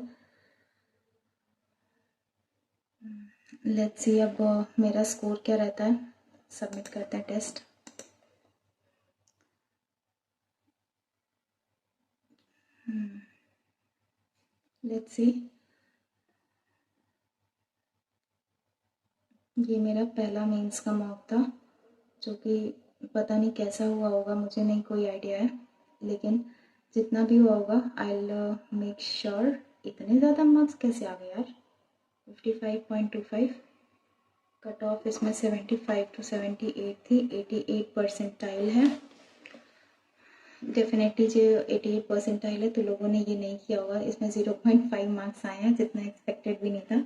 लेट्स सी अब मेरा स्कोर क्या रहता है। सबमिट करते हैं टेस्ट। लेट्स सी, ये मेरा पहला मेंस का मॉक था, जो कि पता नहीं कैसा हुआ होगा, मुझे नहीं कोई आइडिया है, लेकिन जितना भी हुआ होगा आई विल मेक श्योर। इतने ज़्यादा मार्क्स कैसे आ गए यार, 55.25, कट ऑफ इसमें 75 to 78 थी, 88 परसेंटाइल है। डेफिनेटली जो 88 परसेंटाइल है तो लोगों ने ये नहीं किया होगा, इसमें 0.5 मार्क्स आए हैं, जितना एक्सपेक्टेड भी नहीं था।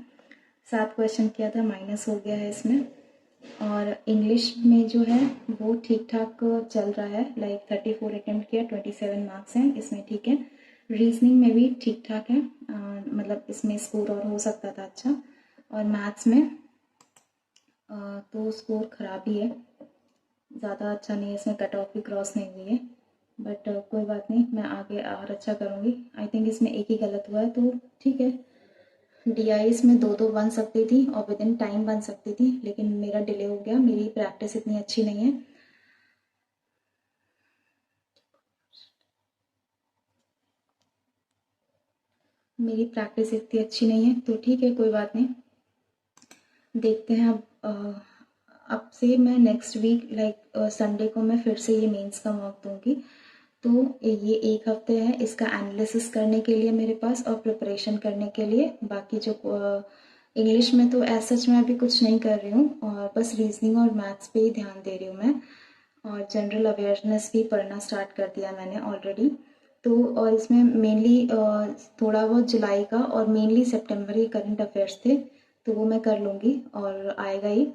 7 क्वेश्चन किया था, माइनस हो गया है इसमें। और इंग्लिश में जो है वो ठीक ठाक चल रहा है, लाइक 34 अटेम्प्ट किया, 27 मार्क्स हैं इसमें, ठीक है। रीजनिंग में भी ठीक ठाक है, मतलब इसमें स्कोर और हो सकता था अच्छा। और मैथ्स में तो स्कोर ख़राब ही है, ज़्यादा अच्छा नहीं है, इसमें कट ऑफ भी क्रॉस नहीं हुई है, बट कोई बात नहीं, मैं आगे और अच्छा करूँगी। आई थिंक इसमें एक ही गलत हुआ है तो ठीक है। DI इसमें 2 बन सकती थी और विद इन टाइम बन सकती थी, लेकिन मेरा डिले हो गया, मेरी प्रैक्टिस इतनी अच्छी नहीं है। मेरी प्रैक्टिस इतनी अच्छी नहीं है तो ठीक है, कोई बात नहीं, देखते हैं। अब से मैं नेक्स्ट वीक लाइक संडे को मैं फिर से ये मेंस का मॉक दूंगी, तो ये 1 हफ्ते है इसका एनालिसिस करने के लिए मेरे पास और प्रिपरेशन करने के लिए। बाकी जो इंग्लिश में तो ऐसा सच मैं अभी कुछ नहीं कर रही हूँ और बस रीजनिंग और मैथ्स पे ही ध्यान दे रही हूँ मैं। और जनरल अवेयरनेस भी पढ़ना स्टार्ट कर दिया मैंने ऑलरेडी। तो और इसमें मेनली थोड़ा बहुत जुलाई का और मेनली सितंबर के करंट अफेयर्स थे, तो वो मैं कर लूँगी और आएगा ही।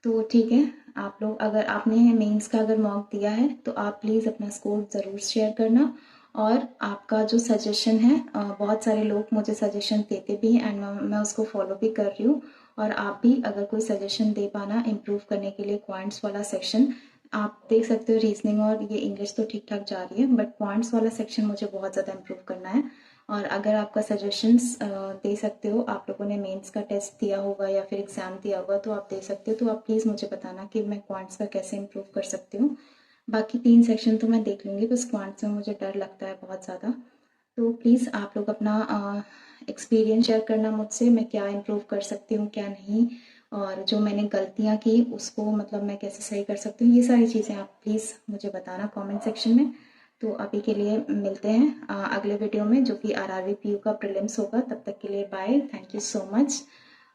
तो ठीक है, आप लोग अगर आपने मेंस का अगर मॉक दिया है तो आप प्लीज़ अपना स्कोर ज़रूर शेयर करना। और आपका जो सजेशन है, बहुत सारे लोग मुझे सजेशन देते भी हैं एंड मैं उसको फॉलो भी कर रही हूँ। और आप भी अगर कोई सजेशन दे पाना इम्प्रूव करने के लिए क्वांट्स वाला सेक्शन, आप देख सकते हो रीजनिंग और ये इंग्लिश तो ठीक ठाक जा रही है बट क्वांट्स वाला सेक्शन मुझे बहुत ज़्यादा इम्प्रूव करना है। और अगर आपका सजेशंस दे सकते हो, आप लोगों ने मेंस का टेस्ट दिया होगा या फिर एग्ज़ाम दिया होगा तो आप दे सकते हो, तो आप प्लीज़ मुझे बताना कि मैं क्वांट्स का कैसे इम्प्रूव कर सकती हूँ। बाकी 3 सेक्शन तो मैं देख लूँगी, बस क्वांट्स में मुझे डर लगता है बहुत ज़्यादा। तो प्लीज़ आप लोग अपना एक्सपीरियंस शेयर करना मुझसे, मैं क्या इम्प्रूव कर सकती हूँ क्या नहीं, और जो मैंने गलतियाँ की उसको मतलब मैं कैसे सही कर सकती हूँ, ये सारी चीज़ें आप प्लीज़ मुझे बताना कमेंट सेक्शन में। तो अभी के लिए मिलते हैं अगले वीडियो में जो कि आरआरबी पीयू का प्रीलिम्स होगा। तब तक के लिए bye, thank you so much.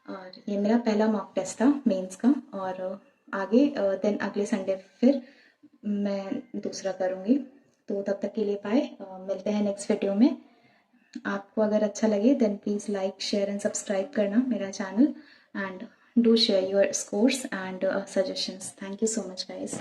और ये मेरा पहला मॉक टेस्ट था मेंस का, और आगे देन अगले संडे फिर मैं दूसरा करूँगी। तो तब तक के लिए बाय, मिलते हैं नेक्स्ट वीडियो में। आपको अगर अच्छा लगे then please like share and subscribe करना मेरा channel, and do share your scores and suggestions. Thank you so much guys.